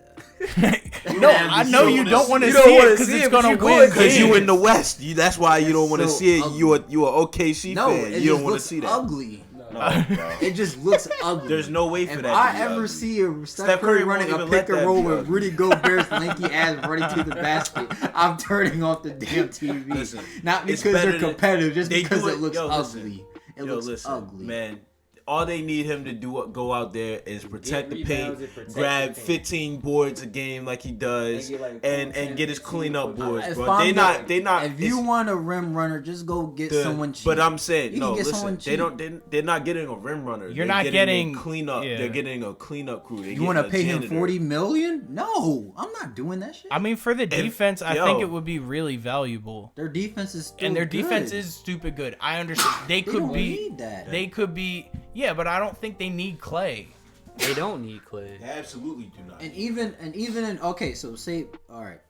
that. No, I know you don't want to You see don't it wanna because see it's it, but gonna you win could, because games. you in the West. That's why you don't want to so see it. ugly. You a OKC No, fan. it You don't just want to looks see that. ugly. No, bro. It just looks ugly. There's no way for If that. I to be ever ugly. see a Steph Steph Curry Curry won't running a even pick let and that roll be with ugly. Rudy Gobert's lanky ass running to the basket, I'm turning off the damn TV. Listen, Not it's because better they're than- competitive, just they because do it looks Yo, listen. ugly. It Yo, looks listen, ugly. man. all they need him to do go out there is protect the rebounds paint, and protect grab the paint. 15 boards a game like he does, And get, like, and get his 15 cleanup boards, If bro. I'm They not. If you want a rim runner, just go get someone cheap. But I'm saying You no. can get Listen, someone they don't. They're not getting a rim runner. You're They're not getting a cleanup. yeah. They're getting a cleanup crew. you want to pay him $40 million? No, I'm not doing that shit. I mean, for the defense, I yo. think it would be really valuable. Their defense is still And their good. defense is stupid good. I understand. They could don't be. need that. They could be. Yeah, but I don't think they need Clay. They don't need Clay. They absolutely do not. And even in okay, so say all right,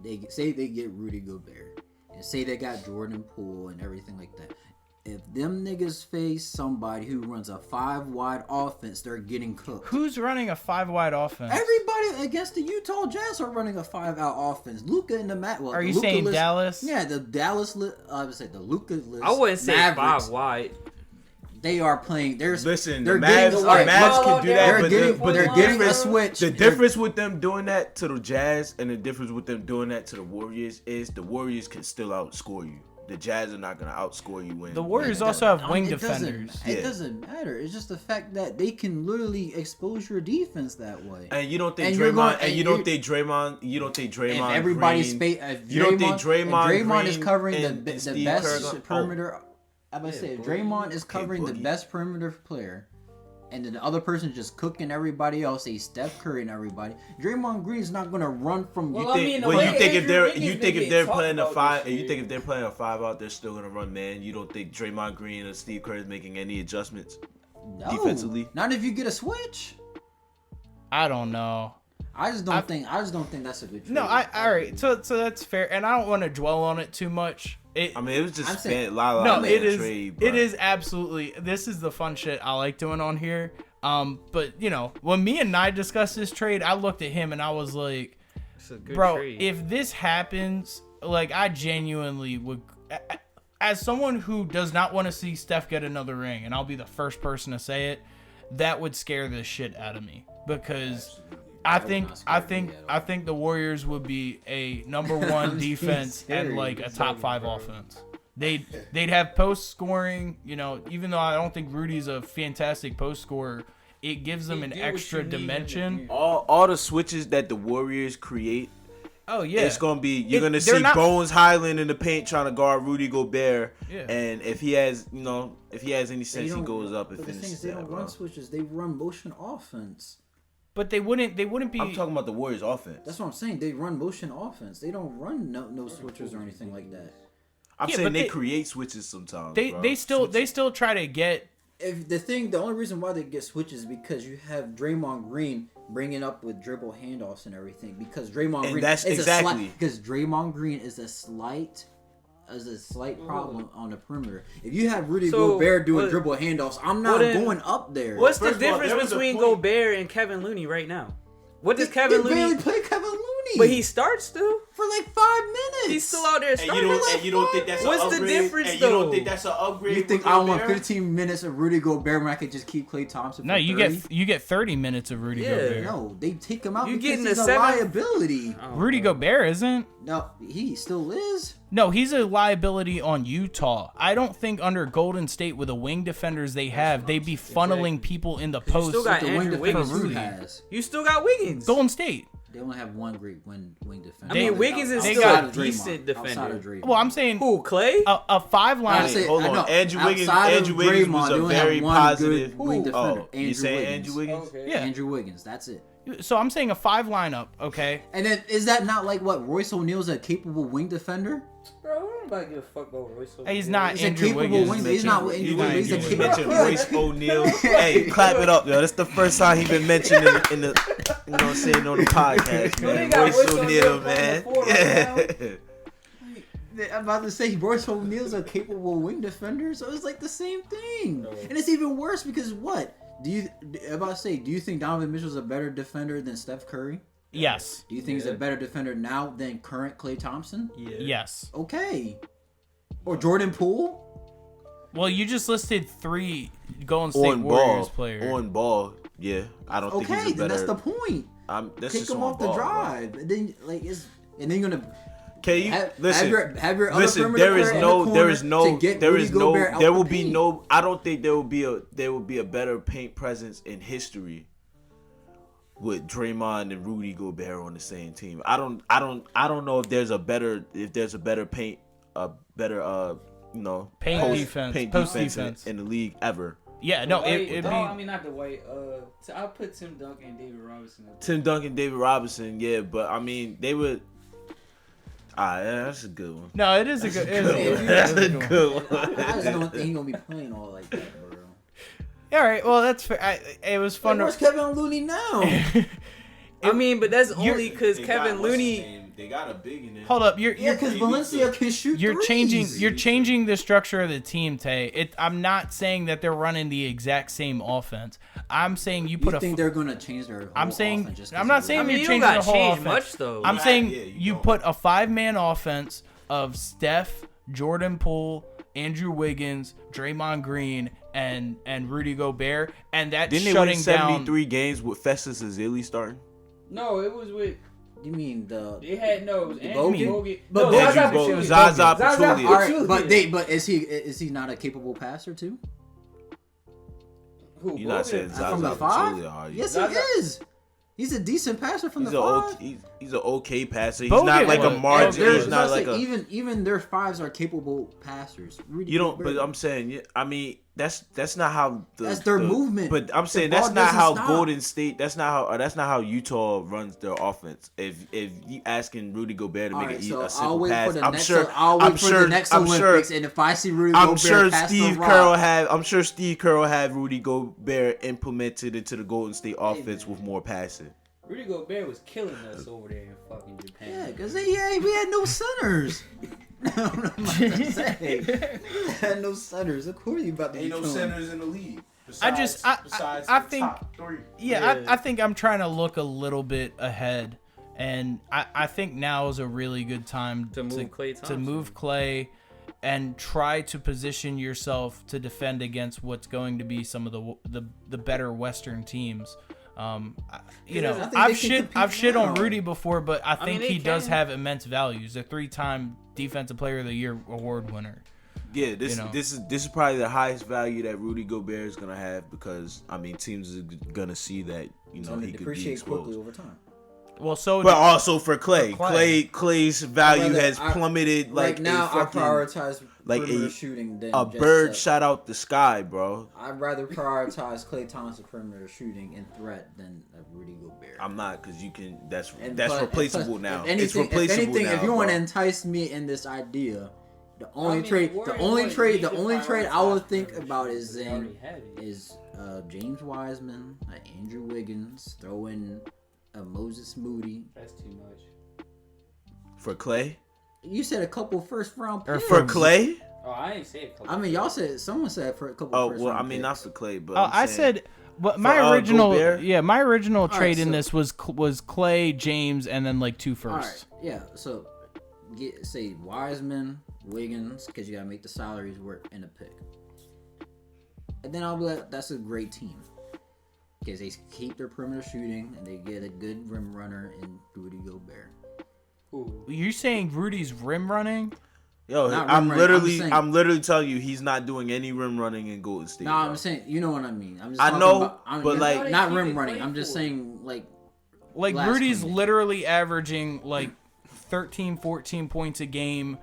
they get Rudy Gobert, and say they got Jordan Poole and everything like that. If them niggas face somebody who runs a 5-wide offense, they're getting cooked. Who's running a 5-wide offense? Everybody against the Utah Jazz are running a 5-out offense. Luka and the Matt. Well, Are you Luka saying list, Dallas? Yeah, the Dallas. I would say the Luka list. I wouldn't say Mavericks, 5 wide. They are playing. Listen, they're the getting Mavs, all right, can do that, They're but getting, but they're the getting a difference, switch. the difference with them doing that to the Jazz and the difference with them doing that to the Warriors is the Warriors can still outscore you. The Jazz are not gonna outscore you when The Warriors It also have doesn't- wing it doesn't- defenders. It Yeah. doesn't matter. It's just the fact that they can literally expose your defense that way. And you don't think And you're Draymond going- and you don't think Draymond If everybody's Green, if you don't think Draymond Draymond is Green covering and the Steve best Kerr- perimeter. I'm gonna say if Draymond is covering the Boogie. best perimeter player, and then the other person just cooking everybody else, say Steph Curry and everybody. Draymond Green is not gonna run from. Well, you I think, mean, the Well, way you think if Andrew they're Wiggins you been think if getting they're talked playing a about 5 this you year. think if they're playing a 5 out, they're still gonna run man. You don't think Draymond Green or Steve Kerr is making any adjustments no, defensively? not if you get a switch. I don't know. I just don't think that's a good trade. No, all right. So that's fair, and I don't want to dwell on it too much. I mean, it was just I'm saying- No, it is. trade, It bruh. is absolutely. This is the fun shit I like doing on here. But you know, when me and Nye discussed this trade, I looked at him and I was like, It's a good "Bro, trade. if this happens, like, I genuinely would." As someone who does not want to see Steph get another ring, and I'll be the first person to say it, that would scare the shit out of me because I think the Warriors would be a number one defense and like a top 5 offense. They'd have post scoring, you know, even though I don't think Rudy's a fantastic post scorer, it gives them He an do what extra you need him to dimension. do. all the switches that the Warriors create. Oh yeah. It's gonna be you're gonna they're see not- Bones Highland in the paint trying to guard Rudy Gobert, Yeah. and if he has any They sense, he don't- goes up and But the thing finishes is, they that. don't bro. run switches. They run motion offense. But they wouldn't be I'm talking about the Warriors offense. That's what I'm saying. They run motion offense. They don't run no switches or anything like that. I'm Yeah, saying but they they- create switches sometimes. they bro. they still try to get The only reason why they get switches is because you have Draymond Green bringing up with dribble handoffs and everything. Because Draymond And Green that's is exactly- because Draymond Green is a slight problem on the perimeter. If you have Rudy So, Gobert doing what- dribble handoffs, I'm not what in- going up there. What's First the of all, difference there was a between point- Gobert and Kevin Looney right now? What does They Kevin barely Looney? play Kevin Looney, But he starts still. for like 5 minutes. He's still out there And starting. you don't think that's What's an the upgrade? difference, and you don't though? think that's an upgrade? You think with I want Gobert? 15 minutes of Rudy Gobert when I could just keep Klay Thompson? No, for you 30? get 30 minutes of Rudy Yeah. Gobert. No, they take him out You because getting he's a a 7? liability. Oh, Rudy bro. Gobert isn't. No, he still is. No, he's a liability on Utah. I don't think under Golden State with the wing defenders they have, they'd be funneling people in the post. still got The wing Andrew defenders Wiggins. who has. You still got Wiggins. Golden State. They only have one great wing defender. I mean, Wiggins is They still got a decent defender. Outside of Draymond. Well, I'm saying Who, Clay? a 5 line. I say- Hold I on, know, Andrew Wiggins. outside of Andrew Wiggins Draymond, was they a only have very one positive. good wing defender, Oh, you Andrew saying Wiggins. Andrew Wiggins? Okay. Yeah. Andrew Wiggins, that's it. So I'm saying a 5 lineup, okay? And then is that not like what Royce O'Neal's a capable wing defender? Bro, I don't nobody give a fuck about Royce. He's not He's a Andrew capable Wiggins. wing. He's not Andrew You Wiggins. He's a Andrew capable. Wiggins. mentioned Royce O'Neal. Hey, clap it up, yo. That's the first time he been mentioned in the you know what I'm saying, on the podcast, Yo, they man. got Royce Royce O'Neal, O'Neal man. playing the 4 right Yeah. I'm about to say Royce O'Neal's a capable wing defender, so it's like the same thing. No. And it's even worse because what? Do you think Donovan Mitchell's a better defender than Steph Curry? Yes. Do you think he's a better defender now than current Klay Thompson? Yeah. Yes. Okay. Or Jordan Poole? Well, you just listed 3 Golden State On Warriors ball. players. On ball. Yeah. I don't think Okay, he's a then better. that's the point. That's Take just him on off the ball, bro. drive, and then you're gonna Can you listen? Have your other Listen, perimeter there is player in no, the there corner is no, to get there Rudy is no, Gobert out there the will be paint. no. I don't think there will be a better paint presence in history with Draymond and Rudy Gobert on the same team. I don't know if there's a better paint, Paint post defense in the league ever. Yeah, no, it'd be. I mean, not the white. So I'll put Tim Duncan and David Robinson. Tim Duncan, David Robinson, yeah, but I mean they would. Yeah, that's a good one. No, it is a good. That's a good one. I just don't think he's gonna be playing all like that, bro. All right, well that's fair. It was fun. Where's Kevin Looney now? I mean, but that's only because They Kevin got- what's his Looney. name? They got a big in there. Hold up, you're Because Valencia can shoot. you're threes. changing the structure of the team, Tay. I'm not saying that they're running the exact same offense. I'm saying you put You a. think they're gonna change their? Whole I'm saying. offense just 'cause I'm not of saying I Rudy? mean, you're you don't changing the got whole changed offense. much though. I'm saying you don't. put a 5-man offense of Steph, Jordan Poole, Andrew Wiggins, Draymond Green, and Rudy Gobert, and that's Didn't they win shutting down. 73 games with Festus Ezeli starting? No, it was with. You mean the? They had no. It was Andrew Bogut? Bogut. But No, Bogut- Zaza Andrew Pachulia. Bogut, Zaza Zaza Pachulia. All right, Pachulia. but is he not a capable passer too? Who? You're not Bogut? saying From the Zaza five? Pachulia, are you? Yes, Zaza- he is. He's a decent passer from He's the a five. he's an okay passer. He's Bogut not like a was. margin. There's- He's not that's like a. even their fives are capable passers. Rudy You don't. Gobert- But I'm saying. I mean, that's not how. That's their movement. But I'm saying The ball that's not doesn't how stop. Golden State. That's not how Utah runs their offense. If you asking Rudy Gobert to All make right, a so simple I'll wait pass, for the I'm next. sure. I'll wait I'm for sure. the next I'm sure. Olympics, and if I see Rudy I'm Gobert sure pass Steve the Kerr will rock, have. I'm sure Steve Kerr will have Rudy Gobert implemented into the Golden State offense with more passing. Rudy Gobert was killing us over there in fucking Japan. yeah, because we had no centers. I'm about to say, we had no centers. Of course, you about to be killing. in the league. I think. Yeah, I think I'm trying to look a little bit ahead, and I think now is a really good time To move Klay to Thompson. move Clay, and try to position yourself to defend against what's going to be some of the better Western teams. You know, I think I've they can shit compete on now. Rudy before, but I think mean, he they does can. have immense value. He's a 3-time Defensive Player of the Year award winner. Yeah, this You know. this is probably the highest value that Rudy Gobert is gonna have because I mean teams are gonna see that It's he going to could be depreciate quickly exposed. over time. Well, so But also for Clay, For Clay. Clay's value Rather, has plummeted like right now, a fucking, I prioritize like perimeter a- shooting than a just bird shot out the sky, bro. I'd rather prioritize Klay Thompson perimeter shooting and threat than Rudy Gobert. I'm not because you can. That's But- replaceable plus, now. If anything, It's replaceable now. if you want to bro. entice me in this idea, the only I mean, trade, we're the in only what trade, he the could only trade I would prioritize think for about is because they already had it. is James Wiseman, Andrew Wiggins, throw in Moses Moody. That's too much. for Clay, You said a couple first round Or picks. for Clay. Oh, I ain't say it. I mean, y'all said someone said for a couple. Oh first well, I round mean not picks. for Clay, but Oh, I'm I saying- said, but my For, original, Gobert? my original All right, trade in so- this was Clay, James, and then like 2 All firsts. right, yeah. So say Wiseman, Wiggins, because you gotta make the salaries work in a pick. And then I'll be like, that's a great team because they keep their perimeter shooting and they get a good rim runner in Rudy Gobert. Ooh. You're saying Rudy's rim running? Yo, Not I'm rim running, literally, I'm saying- literally telling you, he's not doing any rim running in Golden State. No, bro. I'm saying, you know what I mean. I'm just I talking know, about, but, you're like- not Why they rim keep running. it I'm just playful? saying like Like Last Rudy's one. literally averaging like 13, 14 points a game.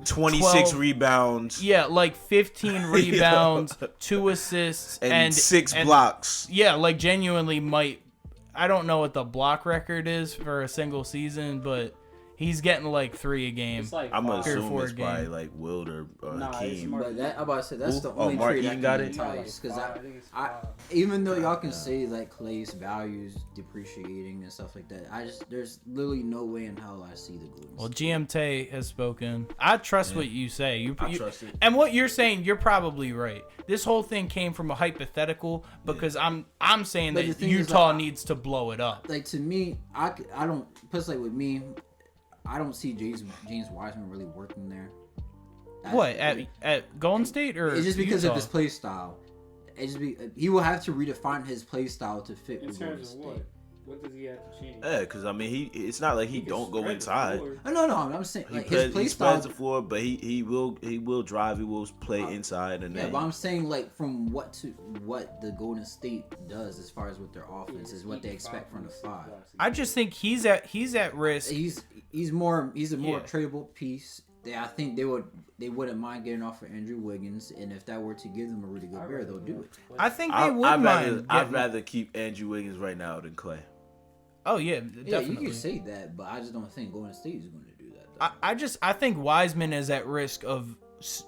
26 12 rebounds Yeah, like 15 rebounds, 2 assists, and 6 and- blocks. Yeah, like genuinely might. I don't know what the block record is for a single season, but he's getting like 3 a game. It's like I'm gonna five. Or assume 4 it's game. probably like Wild or Nah, it's Hakeem. Mark- But that I'm about to say that's Who? the Oh, only Mark trade Eaton I got can it? entice because I think it's I five. even though y'all can say like Clay's values depreciating and stuff like that, there's literally no way in hell I see the Golden Well, State. GMT has spoken. I trust what you say. You trust it. And what you're saying, you're probably right. This whole thing came from a hypothetical because I'm saying But the that thing is, Utah like, needs to blow it up. Like to me, I don't plus like with me, I don't see James Wiseman really working there. What at Golden State or It's just because Utah? of his play style. It just he will have to redefine his play style to fit In with Golden terms of State. what? What does he have to change? Yeah, because I mean, it's not like he can don't go spread the inside. floor. No, I'm saying He, like plays, his play he style. spreads the floor, but he will drive. He will play inside, and Yeah, then but I'm saying like from what the Golden State does as far as with their offense is what they expect from the five. I just think he's at risk. He's a more Yeah. tradable piece. I think they wouldn't mind getting off for Andrew Wiggins, and if that were to give them a Rudy Gobert, they'll do it. I think they would mind. I'd rather keep Andrew Wiggins right now than Clay. Oh yeah, Yeah, definitely. you can say that, but I just don't think Golden State is going to do that. I think Wiseman is at risk of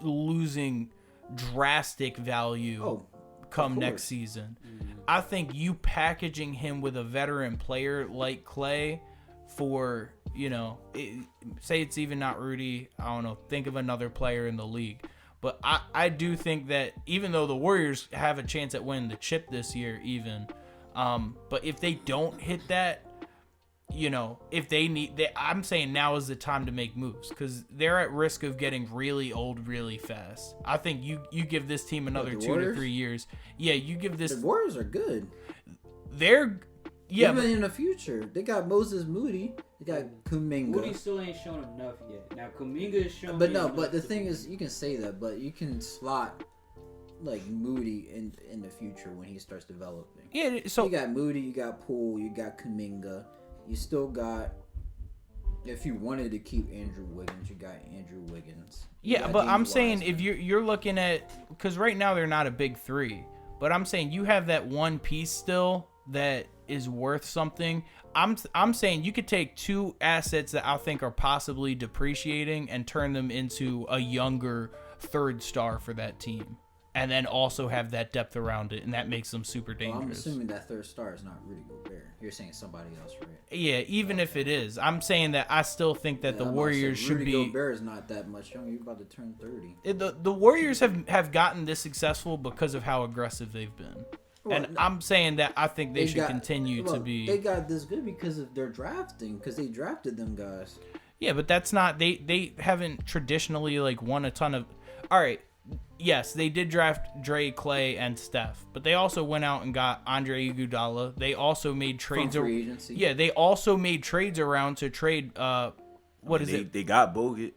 losing drastic value come next season. I think you packaging him with a veteran player like Clay for, say it's even not Rudy, I don't know, think of another player in the league. But I do think that even though the Warriors have a chance at winning the chip this year even, but if they don't hit that, if they I'm saying now is the time to make moves because they're at risk of getting really old really fast. I think you give this team another 2 Warriors? to 3 years. Yeah, you give this. The Warriors are good. They're Even in the future, they got Moses Moody. They got Kuminga. Moody still ain't shown enough yet. Now Kuminga is showing. But the thing is, you can say that, but you can slot like Moody in the future when he starts developing. Yeah, so you got Moody, you got Poole, you got Kuminga. You still got, if you wanted to keep Andrew Wiggins, you got Andrew Wiggins. yeah, but I'm saying if you're looking at, because right now they're not a big three, but I'm saying you have that one piece still that is worth something. I'm saying you could take two assets that I think are possibly depreciating and turn them into a younger third star for that team, and then also have that depth around it, and that makes them super dangerous. I'm assuming that third star is not Rudy Gobert. You're saying somebody else, right? Yeah, even if it is, I'm saying that I still think that the I'm about to Warriors say, should Rudy be. Gobert is not that much younger. You're about to turn 30. The Warriors have gotten this successful because of how aggressive they've been. Well, And I'm saying that I think they should continue to be. They got this good because of their drafting, because they drafted them guys. Yeah, but that's not. They haven't traditionally like won a ton of. All right. Yes, they did draft Dre, Clay, and Steph, but they also went out and got Andre Iguodala. They also made trades. From free agency. Yeah, they also made trades around to trade. What is it? They got Bogut.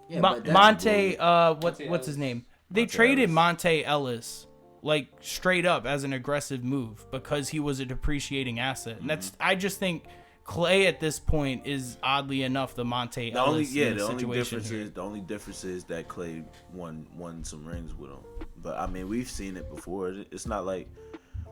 Yeah, Monte. What's Ellis. his name? They Monte traded Ellis. Monte Ellis like straight up as an aggressive move because he was a depreciating asset, and that's. I just think Clay at this point is oddly enough the Monte Ellis situation here. The only difference is that Clay won some rings with him. But I mean, we've seen it before. It's not like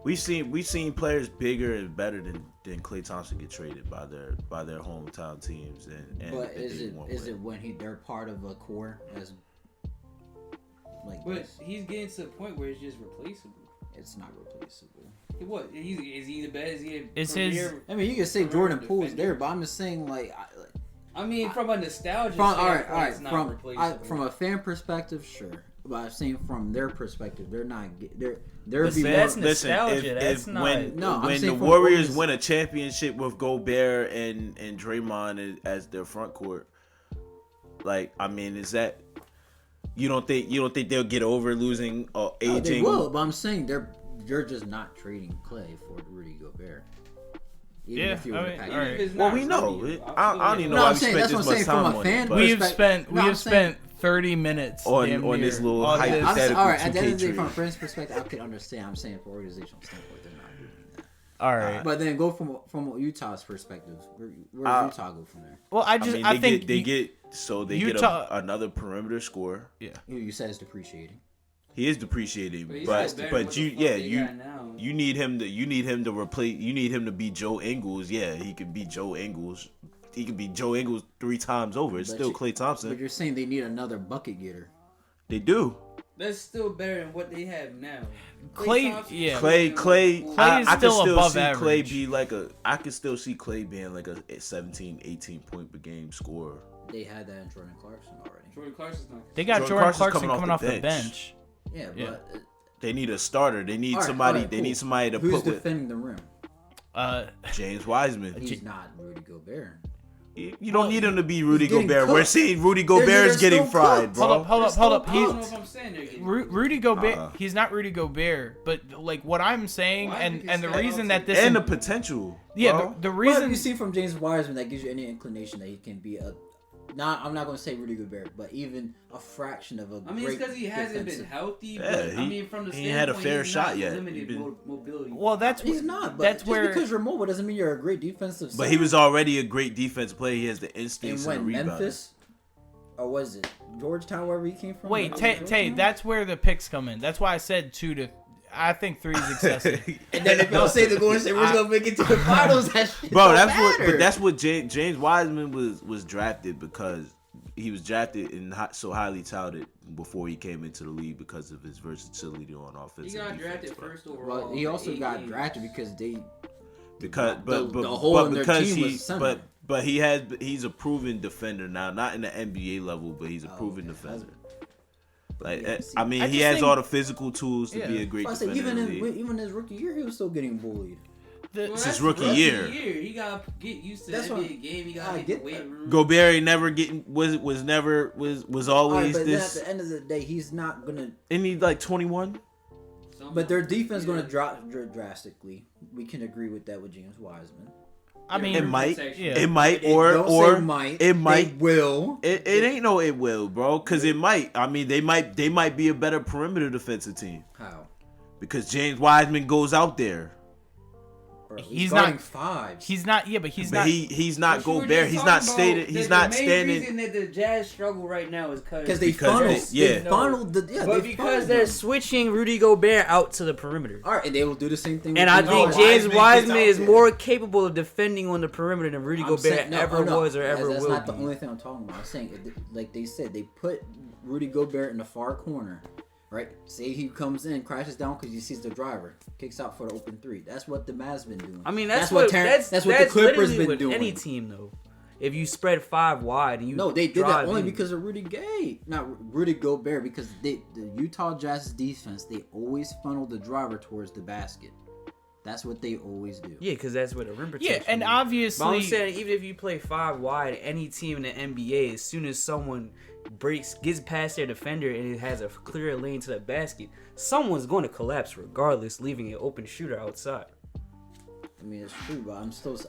we've seen players bigger and better than Klay Thompson get traded by their hometown teams. And But is they it won't is win. it when they're part of a core as like But this? he's getting to the point where it's just replaceable. It's not replaceable. What? Is he the best? Is he a Is career? his- I mean, you can say Jordan Defender. Poole's there, but I'm just saying I mean, from a nostalgia from standpoint, it's not replaceable. from a fan perspective, sure. But I'm saying from their perspective, they're not. They're Listen, be that's more, nostalgia. That's not- when No, I'm when the saying from Warriors organiz- win a championship with Gobert and Draymond as their front court, like I mean, is that you don't think they'll get over losing or They aging? will, but I'm saying they're just not trading Clay for Rudy Gobert. Even Yeah, if you I were to mean, package all it. right. If it's Well, not we know. Rudy, I don't even know No, why I'm we saying spent that's this what I'm much saying from time a on fan it. but- We have perspective- spent No, I'm spent 30 minutes On damn this near little on this. hypothetical. All right, at the end of the day, 2K from a trade. friend's perspective, I could understand. I'm saying from organizational standpoint, they're not doing that. All right. But then go from Utah's perspective. Where does Utah go from there? Well, I think they you- get Utah- another perimeter scorer. You said it's depreciating. He is depreciating, But he's but still better but than what you the fuck yeah they you got now. you need him to replace you need him to be Joe Ingles. Yeah, he could be Joe Ingles. He could be Joe Ingles 3 times over. It's But still you- Klay But Thompson. you're saying they need another bucket getter. They do. That's still better than what they have now. Clay- Thompson- yeah. Clay, Clay is I could still still above see Clay average. be like I could still see Clay being like a 17, 18 point per game scorer. They had that in Jordan Clarkson already. Jordan Clarkson's not. They got Jordan Jordan Clarkson's Clarkson coming off the bench. Yeah, Yeah. but They need a starter. They need all right, somebody. all right, They cool. need somebody to Who's put with defending the rim? James Wiseman. He's not Rudy Gobert. You don't need him to be Rudy getting Gobert. We're cooked. seeing Rudy Gobert They're is getting still fried, cooked. bro. Hold up. I don't know He's if I'm saying they're getting Rudy Gobert. Uh-uh. He's not Rudy Gobert, but like what I'm saying, Why? and Because the that reason also- that this And the potential. yeah bro. the But reason you see from James Wiseman that gives you any inclination that he can be a. I'm not going to say Rudy Gobert, but even a fraction of a. I mean, it's because he hasn't been defensive. healthy. Yeah, But I he- mean, from the he ain't had a standpoint, fair he's shot not yet. Limited He been- mobility. well that's He's not, but that's just where because you're mobile doesn't mean you're a great defensive. But he center. was already a great defensive player. He has the And instincts when and the rebound. Memphis, or was it Georgetown, wherever he came from? wait Was it Tay, Georgetown? that's where the picks come in. That's why I said 2 to. I think 3 is excessive. And then if y'all say the Golden State Warriors gonna make it to the finals, that shit Bro, don't that's what. matter. But that's what James Wiseman was drafted because he was drafted and so highly touted before he came into the league because of his versatility on offense. He and got defense, drafted bro. first overall. Well, he also in 8 got games. drafted because they Because the hole in their because team he was center. but he's a proven defender now, not in the NBA level, but he's a proven okay. defender. Like Yeah, see, I mean, I he just has think- all the physical tools to be Yeah. a great I say, defender. even in the league. even his rookie year, he was still getting bullied. The- Well, It's that's his rookie year. He got to get used to That's the what- NBA game. He got I to get get the weight that. room. Gobert never was All right, always but this. then at the end of the day, he's not gonna. And he's like 21. But their defense Yeah. gonna drop drastically. We can agree with that with James Wiseman. I mean, It might, yeah. it might, Don't or say might. it might. They will. It ain't no it will, bro, because it might. I mean, they might be a better perimeter defensive team How? because James Wiseman goes out there. Bro, He's guarding not- fives. he's not. Yeah, but he's But not. he's not But you were Gobert. just He's talking not about stated. He's the not main standing. reason that the Jazz struggle right now is because they because funneled. they- They funneled the. Yeah, But they because funneled they're them. switching Rudy Gobert out to the perimeter. All right, and they will do the same thing. And with I James think Wiseman. James Wiseman Wiseman gets is out there. more capable of defending on the perimeter than Rudy I'm Gobert saying- no, ever no, was or ever that's will not be. the only thing I'm talking about. I'm saying, like they said, they put Rudy Gobert in the far corner, right? Say he comes in, crashes down because he sees the driver, kicks out for the open three. That's what the Mavs been doing. I mean, that's what what that's what the Clippers literally been with doing. any team though. If you spread 5 wide and you No, they did that drive only in. because of Rudy Gay, not Rudy Gobert, because the Utah Jazz's defense, they always funnel the driver towards the basket. That's what they always do. Yeah, because that's what the rim Yeah, protection and is. obviously, But I'm saying even if you play 5 wide, any team in the NBA, as soon as someone gets past their defender and it has a clear lane to the basket, someone's going to collapse regardless, leaving an open shooter outside. I mean, it's true, but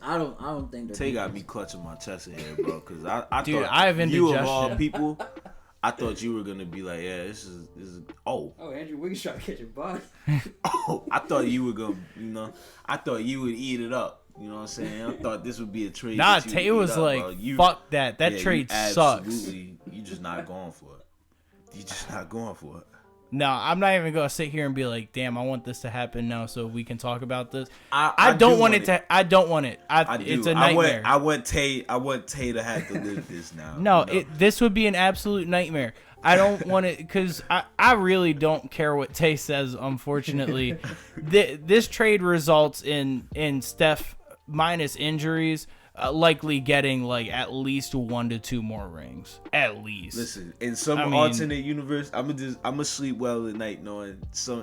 I don't think Tay got me clutching my chest in here, bro. Because I Dude, thought I have you of all indigestion. people, I thought you were gonna be like, yeah, this is. Oh, Andrew Wiggins trying to catch a body. I thought you were gonna, I thought you would eat it up. You know what I'm saying? I thought this would be a trade. nah, that you Tay would eat was up, like, bro. You- "Fuck that. That yeah, you trade sucks." Absolutely, you just not going for it. You just not going for it. No, I'm not even gonna sit here and be like, "Damn, I want this to happen now, so we can talk about this." I I don't do want it to. I don't want it. I do. It's a nightmare. I want Tay to have to live this now. No, you know? this would be an absolute nightmare. I don't want it because I really don't care what Tay says. Unfortunately, this trade results in Steph minus injuries likely getting like at least 1 to 2 more rings. At least. Listen, in some I mean- alternate universe, I'ma sleep well at night knowing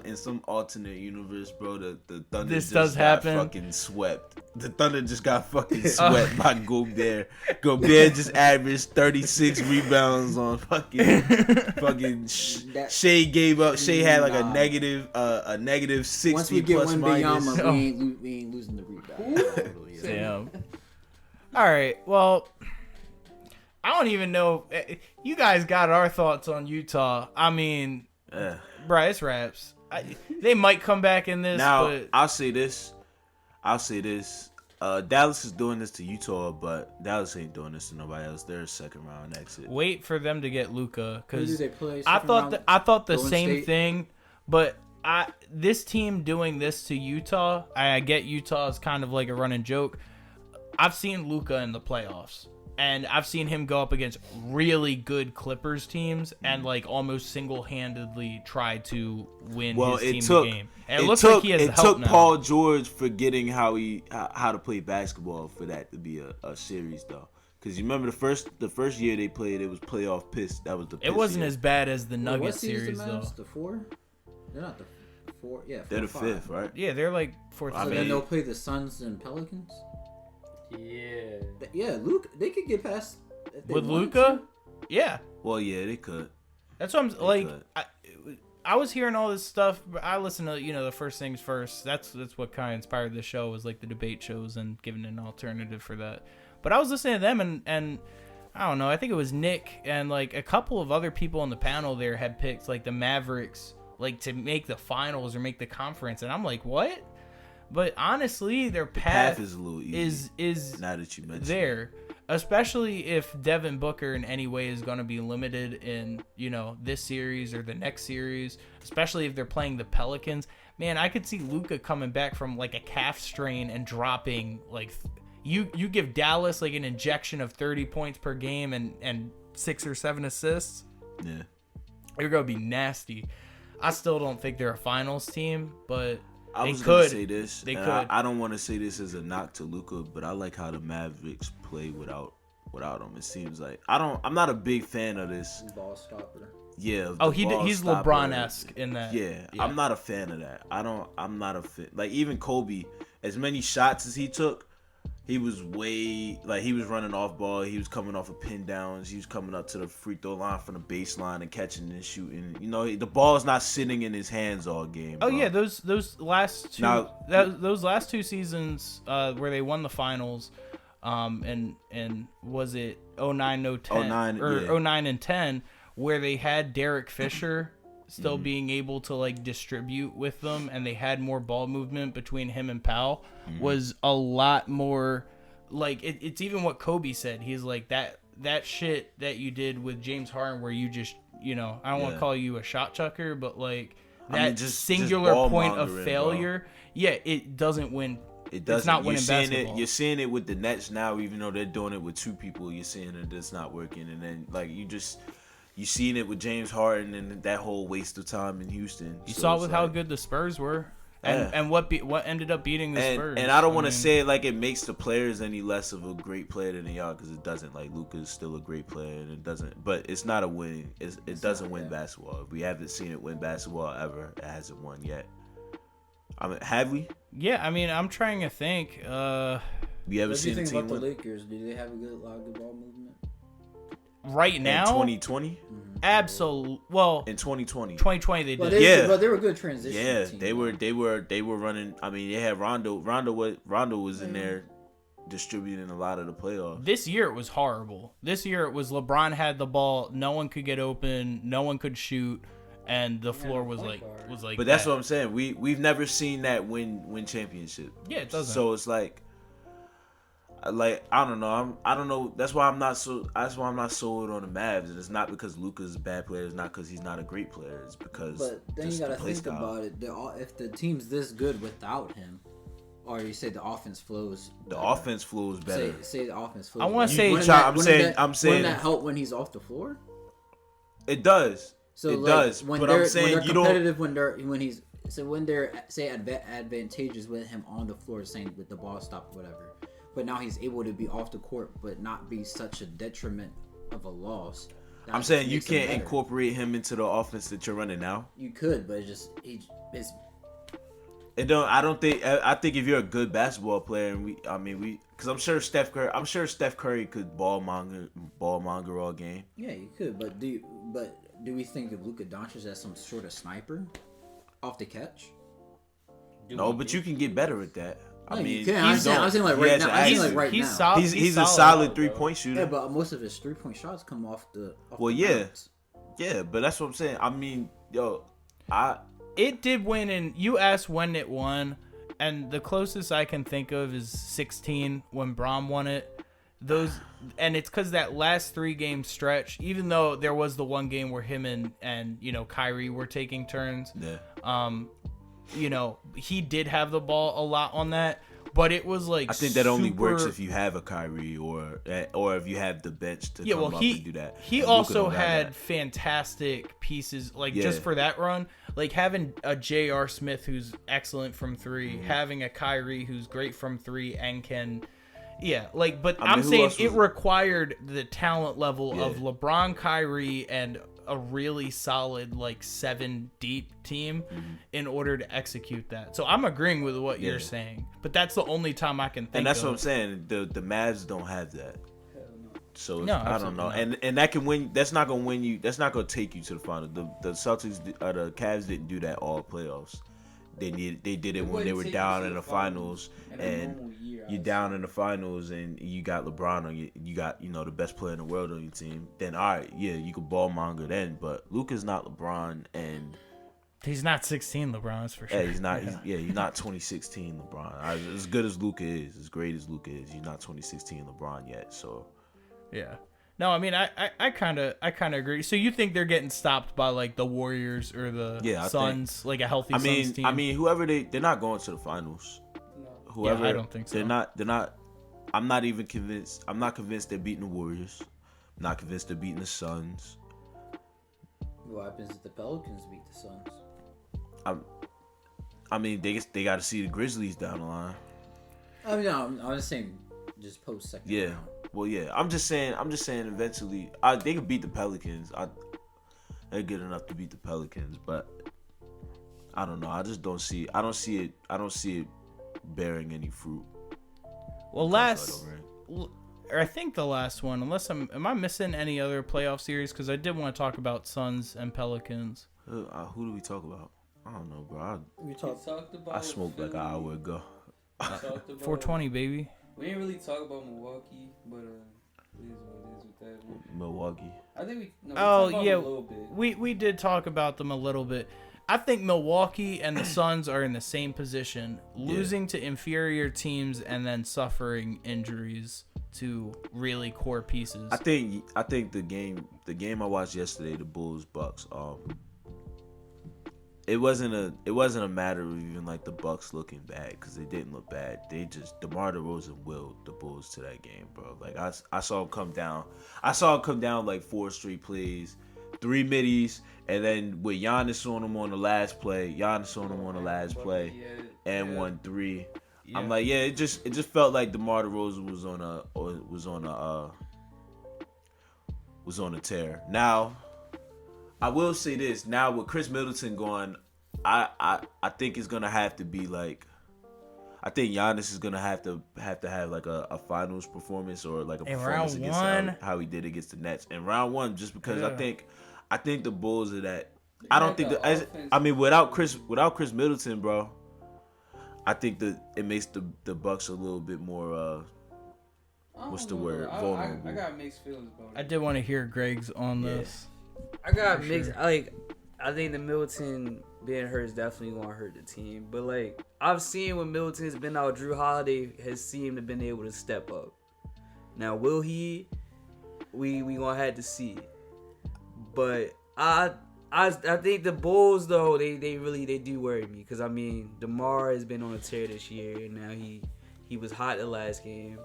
in some alternate universe, bro, the Thunder This just does got happen. fucking swept. The Thunder just got fucking swept by Gobert. Gobert just averaged 36 rebounds on fucking Shea gave up. Shea had like Nah. a negative 60 Once we get plus minus. Wembanyama, we ain't losing the rebound. Damn. All right. Well, I don't even know. You guys got our thoughts on Utah. I mean, bruh, it's raps. They might come back in this, Now but I'll say this. Dallas is doing this to Utah, but Dallas ain't doing this to nobody else. They're a second round exit. wait for them to get Luka Who do because they play? I Second thought round? I thought the Golden same State? thing, but this team doing this to Utah, I get Utah is kind of like a running joke. I've seen Luka in the playoffs, and I've seen him go up against really good Clippers teams and like almost single-handedly try to win Well, his team it took the game. And it looks like he has it help took now. Paul George forgetting how to play basketball for that to be a series though. Because you remember the first year they played, it was playoff piss. That was the. It wasn't as bad as the Wait, Nuggets what seed's series the though. Mavs? The 4? They're not the 4. Yeah, 4 They're the 5. fifth, right? Yeah, they're like fourth. So I then mean- they'll play the Suns and Pelicans. Yeah. Yeah, Luke, they could get past if they With wanted Luca, yeah. Well, yeah, they could. That's what I'm They like. could. I was hearing all this stuff, but I listened to the first things first. That's what kind of inspired the show, was like the debate shows and giving an alternative for that. But I was listening to them and I don't know. I think it was Nick and like a couple of other people on the panel there had picked like the Mavericks like to make the finals or make the conference, and I'm like, what? But honestly, their path is a little easy. is Now that you mention there. Especially if Devin Booker in any way is going to be limited in, this series or the next series, especially if they're playing the Pelicans. Man, I could see Luka coming back from like a calf strain and dropping like you give Dallas like an injection of 30 points per game and 6 or 7 assists. Yeah. They're going to be nasty. I still don't think they're a finals team, but I they was could. gonna say this. They and could. I don't want to say this as a knock to Luka, but I like how the Mavericks play without him. It seems like I'm not a big fan of this. Ball stopper. Yeah. Oh, he's LeBron-esque in that. Yeah, I'm not a fan of that. I'm not a fan. Like even Kobe, as many shots as he took, he was he was running off ball. He was coming off of pin downs. He was coming up to the free throw line from the baseline and catching and shooting. The ball's not sitting in his hands all game. Oh bro. yeah, those last two those last 2 seasons where they won the finals, and was it 09, 010 09, or yeah. 09 and 10 where they had Derek Fisher still being able to like distribute with them, and they had more ball movement between him and Powell, was a lot more like it's even what Kobe said. He's like that shit that you did with James Harden where you just I don't want to call you a shot chucker, but like that just singular ball point of mongering, failure, bro. Yeah, it doesn't win. It doesn't. It's not winning basketball. You're seeing it with the Nets now, even though they're doing it with 2 people. You're seeing it it's not working, and then like you seen it with James Harden and that whole waste of time in Houston. You saw with how good the Spurs were, and what ended up beating the Spurs. And I don't want to say it like it makes the players any less of a great player than they are, because it doesn't. Like Luka's still a great player, and it doesn't. But it's not a winning. It doesn't win basketball. We haven't seen it win basketball ever. It hasn't won yet. I mean, have we? Yeah, I mean, I'm trying to think. We haven't What do you seen a think team about the win Lakers? Do they have a lot of good ball movement? Right now, in 2020. absolutely. Well, In 2020. 2020 they But did. but they were a good transition. Yeah, team, they were running. I mean, they had Rondo. Rondo was in there distributing a lot of the playoffs. This year it was horrible. This year it was LeBron had the ball, no one could get open, no one could shoot, and the floor was like But that's that. what I'm saying. We've never seen that win championship. Yeah, it doesn't. So it's like I don't know. I don't know. That's why I'm not sold on the Mavs. And it's not because Luka's a bad player. It's not because he's not a great player. It's because. But then you just gotta the play think style. about it. If the team's this good without him, or you say the offense flows. The offense flows better. Say the offense flows. I wanna better. say- Wouldn't saying- that help when he's off the floor? It does. So it like, does. When But they're, I'm saying when you they're don't. competitive, when they're say advantageous with him on the floor, saying with the ball stop, whatever. But now he's able to be off the court, but not be such a detriment of a loss. That I'm saying just you makes him can't better. incorporate him into the offense that you're running now. You could, but it's just I don't think. I think if you're a good basketball player, and because I'm sure Steph Curry could ball monger all game. yeah, you could. But do we think of Luka Doncic as some sort of sniper off the catch? No, but you can get better at that. No, I you mean, can. I'm saying like he right has now. an I'm saying like attitude. right He's now. solid. He's a solid though. 3-point shooter. Yeah, but most of his 3-point shots come off the. Yeah. bounce. Yeah, but that's what I'm saying. I mean, It did win, and you asked when it won, and the closest I can think of is 16 when Braun won it. And it's because that last 3-game stretch, even though there was the one game where him and Kyrie were taking turns, he did have the ball a lot on that, but it was like I think that only works if you have a Kyrie or if you have the bench to come up and do that. He And Luka also don't have had that. fantastic pieces, just for that run. Like having a J.R. Smith who's excellent from 3, having a Kyrie who's great from 3 and can... Yeah, but I'm who saying else it was- required the talent level of LeBron, Kyrie, and a really solid like 7 deep team in order to execute that. So I'm agreeing with what you're saying, but that's the only time I can think. And that's of. what I'm saying. The Mavs don't have that. So No, I don't know, absolutely and that can win. That's not gonna win you. That's not gonna take you to the final. The Celtics, the Cavs didn't do that all playoffs. They did it when they were down in the finals, and you're down in the finals, and you got LeBron on you got the best player in the world on your team. Then all right, yeah, you could ball monger then, but Luka's not LeBron, and he's not 16 LeBron, that's for sure. yeah, he's not. He's not 2016 LeBron. As good as Luka is, as great as Luka is, he's not 2016 LeBron yet. So yeah. No, I mean, I kind of agree. So you think they're getting stopped by like the Warriors or the Suns, like a healthy Suns team? I mean, whoever they're not going to the finals. Whoever, I don't think so. They're not. I'm not even convinced. I'm not convinced they're beating the Warriors. I'm not convinced they're beating the Suns. What happens if the Pelicans beat the Suns? I mean, they got to see the Grizzlies down the line. I mean, no, I'm just saying, just post second round. Well, yeah. I'm just saying. Eventually, they could beat the Pelicans. They're good enough to beat the Pelicans, but I don't know. I just don't see. I don't see it bearing any fruit. Well, I think the last one. Unless am I missing any other playoff series? Because I did want to talk about Suns and Pelicans. Who do we talk about? I don't know, bro. We talked about I smoked like an hour ago. 420, baby. We didn't really talk about Milwaukee, but it is what it is with that one. Milwaukee. I think we talked about them a little bit. We did talk about them a little bit. I think Milwaukee and the Suns are in the same position, losing to inferior teams and then suffering injuries to really core pieces. I think the game I watched yesterday, the Bulls Bucks, it wasn't a matter of even like the Bucks looking bad, because they didn't look bad. They just DeMar DeRozan willed the Bulls to that game, bro. Like I saw him come down. I saw him come down like 4 straight plays, 3 middies, and then with Giannis on him on the last play, and 1 3. Yeah. I'm like, it just felt like DeMar DeRozan was on a tear. Now, I will say this. Now with Chris Middleton gone, I think it's gonna have to be like, I think Giannis is gonna have to have like a finals performance, or like a performance against how he did against the Nets in round 1, just because I think the Bulls are that. I don't think without Chris Middleton, bro, I think that it makes the Bucks a little bit more what's the word? Vulnerable. I got mixed feelings about it. I did want to hear Greg's on this. I got mixed. I think the Middleton being hurt is definitely gonna hurt the team. But like I've seen when Middleton's been out, Drew Holiday has seemed to been able to step up. Now will he? We gonna have to see. But I think the Bulls though they do worry me, because I mean DeMar has been on a tear this year, and now he was hot the last game.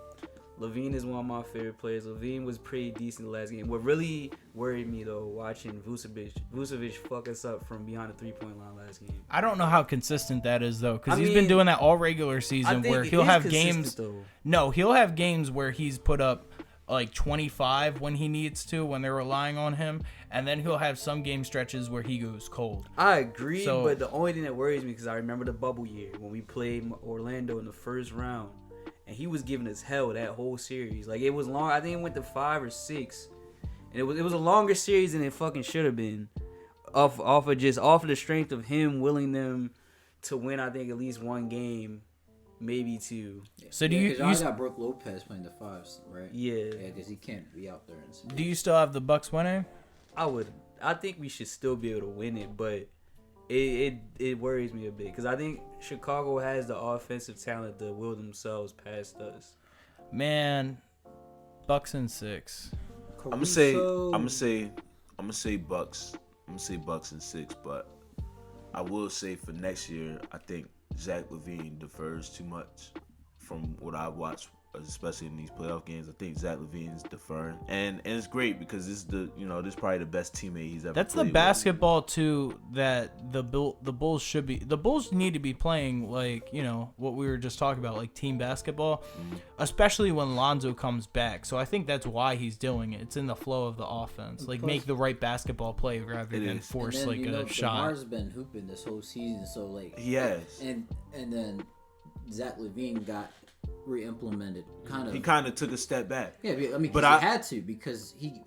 LaVine is one of my favorite players. LaVine was pretty decent the last game. What really worried me though, watching Vucevic fuck us up from behind the 3-point line last game. I don't know how consistent that is though, because he's been doing that all regular season, where he'll have games. He'll have games where he's put up like 25 when he needs to, when they're relying on him, and then he'll have some game stretches where he goes cold. I agree, but the only thing that worries me, because I remember the bubble year when we played Orlando in the first round, and he was giving us hell that whole series. Like it was long. I think it went to 5 or 6, and it was a longer series than it fucking should have been. Off of the strength of him willing them to win, I think at least 1 game. Maybe 2. So do you got Brook Lopez playing the 5s, right? Yeah, because he can't be out there. Do you still have the Bucks winning? I think we should still be able to win it, but it worries me a bit, because I think Chicago has the offensive talent to will themselves past us. Man, Bucks in 6. I'm gonna say Bucks. I'm gonna say Bucks in 6, but I will say for next year, I think Zach LaVine defers too much from what I've watched especially in these playoff games. I think Zach LaVine's deferring, and it's great because this is this is probably the best teammate he's ever. That's the played basketball too that the Bulls should be. The Bulls need to be playing like what we were just talking about, like team basketball, especially when Lonzo comes back. So I think that's why he's doing it. It's in the flow of the offense, like make the right basketball play rather than force like a shot. DeMar's been hooping this whole season, so like He has, and then Zach LaVine got re-implemented. He kind of took a step back. Yeah, I mean, but he had to because he,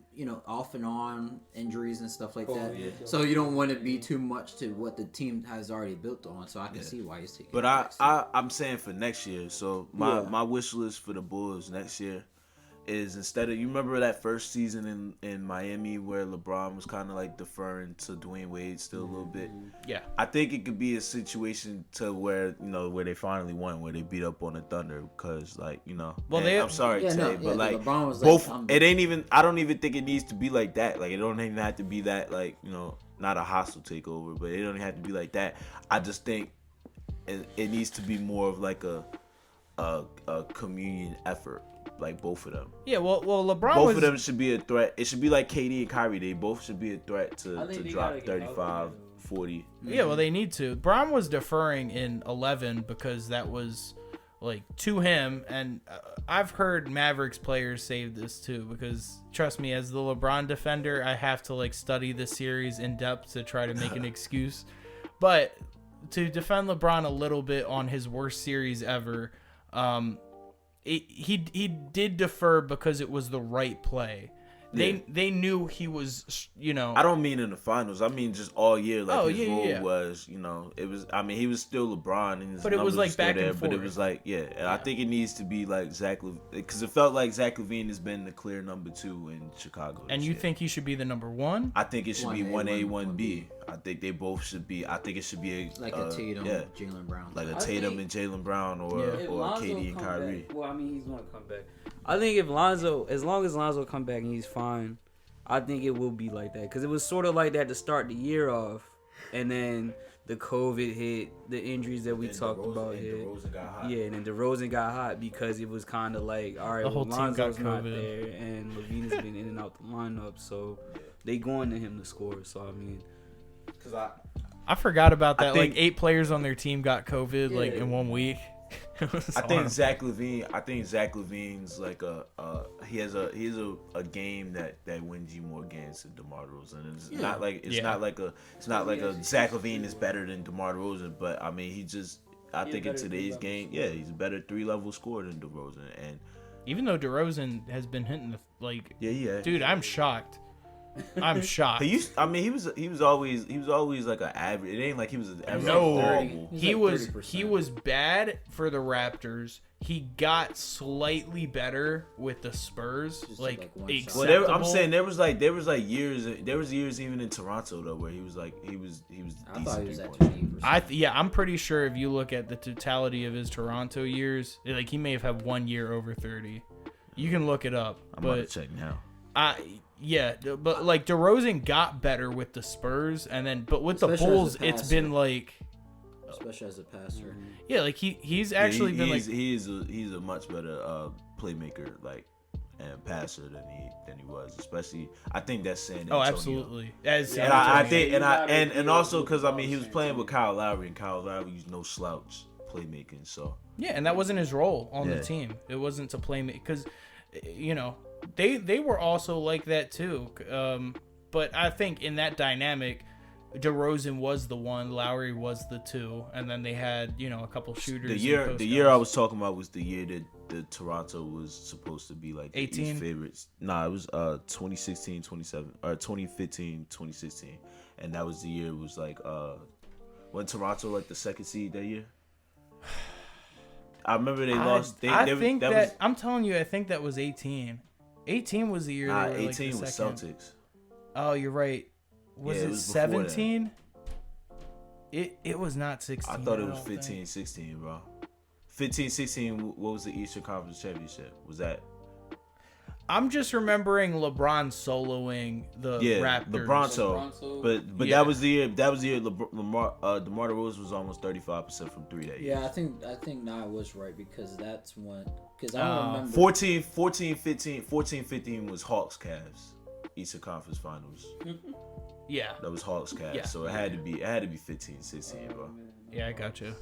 off and on injuries and stuff like that. Yeah. So you don't want to be too much to what the team has already built on. So I can see why he's taking. But I'm saying for next year. So my wish list for the Bulls next year is instead of, you remember that first season in Miami where LeBron was kind of like deferring to Dwayne Wade still a little bit. Yeah, I think it could be a situation to where where they finally won, where they beat up on the Thunder because I'm sorry Tay, but like LeBron was both like, it ain't even, I don't even think it needs to be like that. Like it don't even have to be that, like not a hostile takeover, but it don't even have to be like that. I just think it needs to be more of like a communion effort. Like both of them. Yeah, well, LeBron. Both of them should be a threat. It should be like KD and Kyrie. They both should be a threat to drop 35, 40. Yeah, well, they need to. Bron was deferring in 11 because that was like to him, and I've heard Mavericks players say this too. Because trust me, as the LeBron defender, I have to like study the series in depth to try to make an excuse. But to defend LeBron a little bit on his worst series ever. He did defer because it was the right play. They knew he was, I don't mean in the finals. I mean just all year. Like his role was, it was. I mean, he was still LeBron, and his but it was like back there, and forth. But it was like, and I think it needs to be like Zach LaVine, because it felt like Zach LaVine has been the clear number 2 in Chicago. And you think he should be the number 1? I think it should be 1A, 1B. I think they both should be. I think it should be a Tatum, Jaylen Brown, like a Tatum and Jaylen Brown, or KD and Kyrie. Well, I mean, he's gonna come back. I think if Lonzo, as long as Lonzo come back and he's fine, I think it will be like that. Because it was sort of like that to start the year off, and then the COVID hit, the injuries that we talked about hit. Yeah, and then DeRozan got hot because it was kind of like, all right, the whole team Lonzo's got not COVID. there, and LaVine has been in and out the lineup, so they going to him to score. So I mean, because I forgot about that. think, like 8 players on their team got COVID like in 1 week. I think Zach LaVine's like he has a game that wins you more games than DeMar DeRozan. It's not like Zach LaVine is better than DeMar DeRozan, but I mean I think in today's game, he's a better 3-level scorer than DeRozan. And even though DeRozan has been hitting dude, I'm shocked. I'm shocked. He was always like an average. It ain't like he was an average. No, he like was 30%. he was bad for the Raptors. He got slightly better with the Spurs, Just like like one shot. acceptable. I'm saying there was years even in Toronto though where he was decent. I thought he was at 3-point. 28%. I'm pretty sure if you look at the totality of his Toronto years, like he may have had 1 year over 30. You can look it up. I'm about to check now. But like DeRozan got better with the Spurs, and then with Especially the Bulls, as a it's passer. been like, Especially as a passer. like he's actually been like he's a much better playmaker and passer than he was, especially I think that's San Antonio. oh absolutely as And I think and also because I mean he was playing with Kyle Lowry, and Kyle Lowry's no slouch playmaking, so yeah, and that wasn't his role on the Yeah. team. It wasn't to play because they were also like that too. But I think in that dynamic, DeRozan was the 1, Lowry was the 2, and then they had a couple shooters. the and post year guys. I was talking about was the year that the Toronto was supposed to be like the 18? East favorites. Nah, it was 2016, 27 or 2015, 2016, and that was the year. It was like when Toronto like the 2nd seed that year. I remember they lost. I'm telling you, I think that was 18. 18 was the year. Nah, they were, 18 like, was second. Celtics. Oh, you're right. Was Yeah, it it was before that. 17? It was not 16. I thought it was don't think. 15, 16, bro. 15, 16. What was the Eastern Conference Championship? Was that? I'm just remembering LeBron soloing the Raptors. LeBron. But Yeah. that was the year. DeMar DeRozan was almost 35% from three that year. Yeah, I think Nye was right because that's when I don't remember 14, 15 was Hawks Cavs Eastern Conference Finals. Yeah. That was Hawks Cavs. Yeah. So it had to be 15, 16, bro. Yeah, I got you.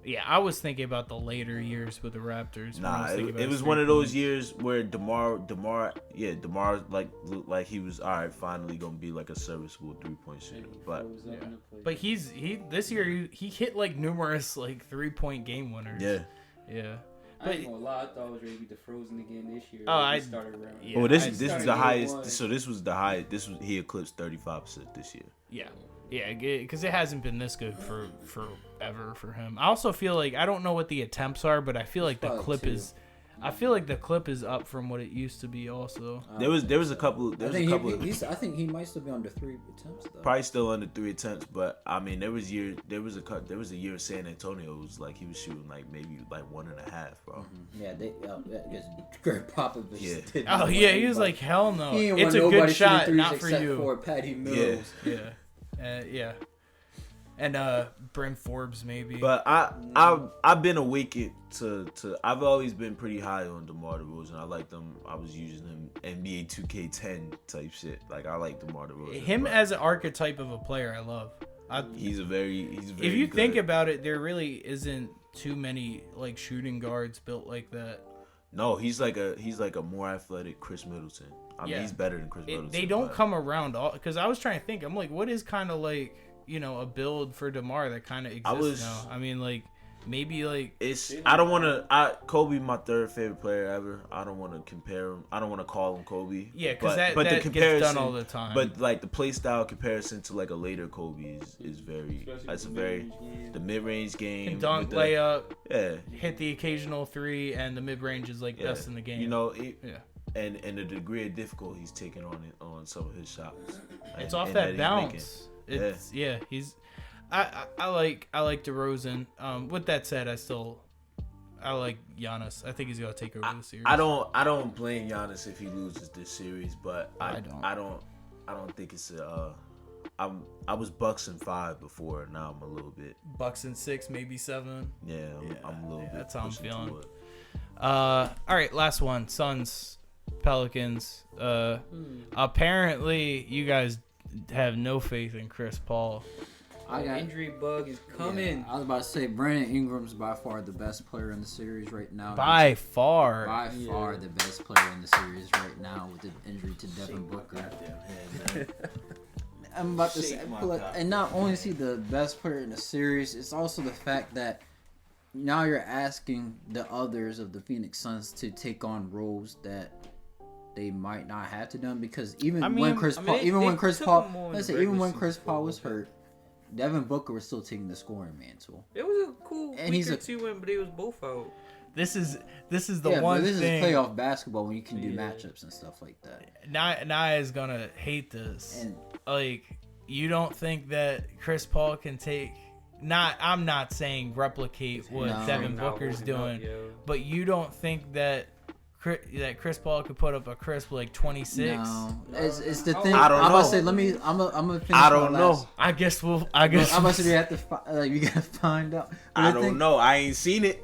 Yeah, I was thinking about the later years with the Raptors. when I Nah, was thinking about it was his one of those 3 years where DeMar like looked like he was all right, finally gonna be like a serviceable 3-point shooter. But But this year he hit like numerous like 3-point game winners. yeah. Yeah. I ain't gonna lie, I thought I was ready to beat the Frozen again this year. Oh, I started around. Yeah, Well, this I is started the year highest. one. So this was the highest. He eclipsed 35% this year. Yeah, because it hasn't been this good for forever for him. I also feel like I don't know what the attempts are, but I feel like the Probably clip 2. is. I feel like the clip is up from what it used to be. Also, There was a couple. There was a couple. I think he might still be under 3 attempts though. Probably still under 3 attempts, but I mean, there was a year in San Antonio. It was like he was shooting like maybe like 1.5, bro. Yeah, because Greg Popovich Yeah. did. oh yeah, he was like, hell no, he ain't it's want a nobody good shot, shooting not threes for except you. for Patty Mills. Yeah. And Bryn Forbes maybe. But I've been awakened to I've always been pretty high on DeMar DeRozan. I like them. I was using him NBA 2K10 type shit. Like I like DeMar DeRozan. him but as an archetype of a player, I love. he's very If you good. think about it, there really isn't too many like shooting guards built like that. No, he's like a more athletic Chris Middleton. I mean, he's better than Chris Middleton. They don't but- come around all because I was trying to think. I'm like, what is kind of like a build for DeMar that kind of exists now? I mean, like maybe like It's I don't want to. Kobe, my third favorite player ever. I don't want to compare him. I don't want to call him Kobe. Yeah, because that the gets comparison, done all the time. But like the play style comparison to like a later Kobe is very. That's a very the mid range game. can dunk, with the- layup, Yeah, hit the occasional 3, and the mid range is like yeah. best in the game. You know, yeah. and the degree of difficulty he's taking on some of his shots. It's And- off and that he's bounce. making. It's he's I like DeRozan. With that said, I like Giannis. I think he's gonna take over the series. I don't blame Giannis if he loses this series, but I don't think it's I was Bucks in 5 before. Now I'm a little bit. Bucks in 6, maybe 7. Yeah, I'm a little bit. That's how I'm pushing feeling. to it. All right, last one. Suns, Pelicans. Apparently, you guys have no faith in Chris Paul. I got injury bug is coming. I was about to say Brandon Ingram's by far the best player in the series right now. By far. By far the best player in the series right now with the injury to Devin Booker. I'm about to say, and not only is he the best player in the series, it's also the fact that now you're asking the others of the Phoenix Suns to take on roles that they might not have to done because even when Chris Paul was hurt, Devin Booker was still taking the scoring mantle. It was a cool And week he's or a- 2 win, but they was both out. This is the Yeah, one but this thing. is playoff basketball when you can do matchups and stuff like that. Naya is gonna hate this. And Like, you don't think that Chris Paul can take? I'm not saying replicate what No. Devin Not Booker's holding up, doing, yo. but you don't think that Chris Paul could put up a crisp like 26? no, it's the thing. I don't I'm about know. to say, I'm gonna finish. I don't my know. last- I guess I'm about to say you we'll- have to you gotta find out. But I the don't thing- know. I ain't seen it.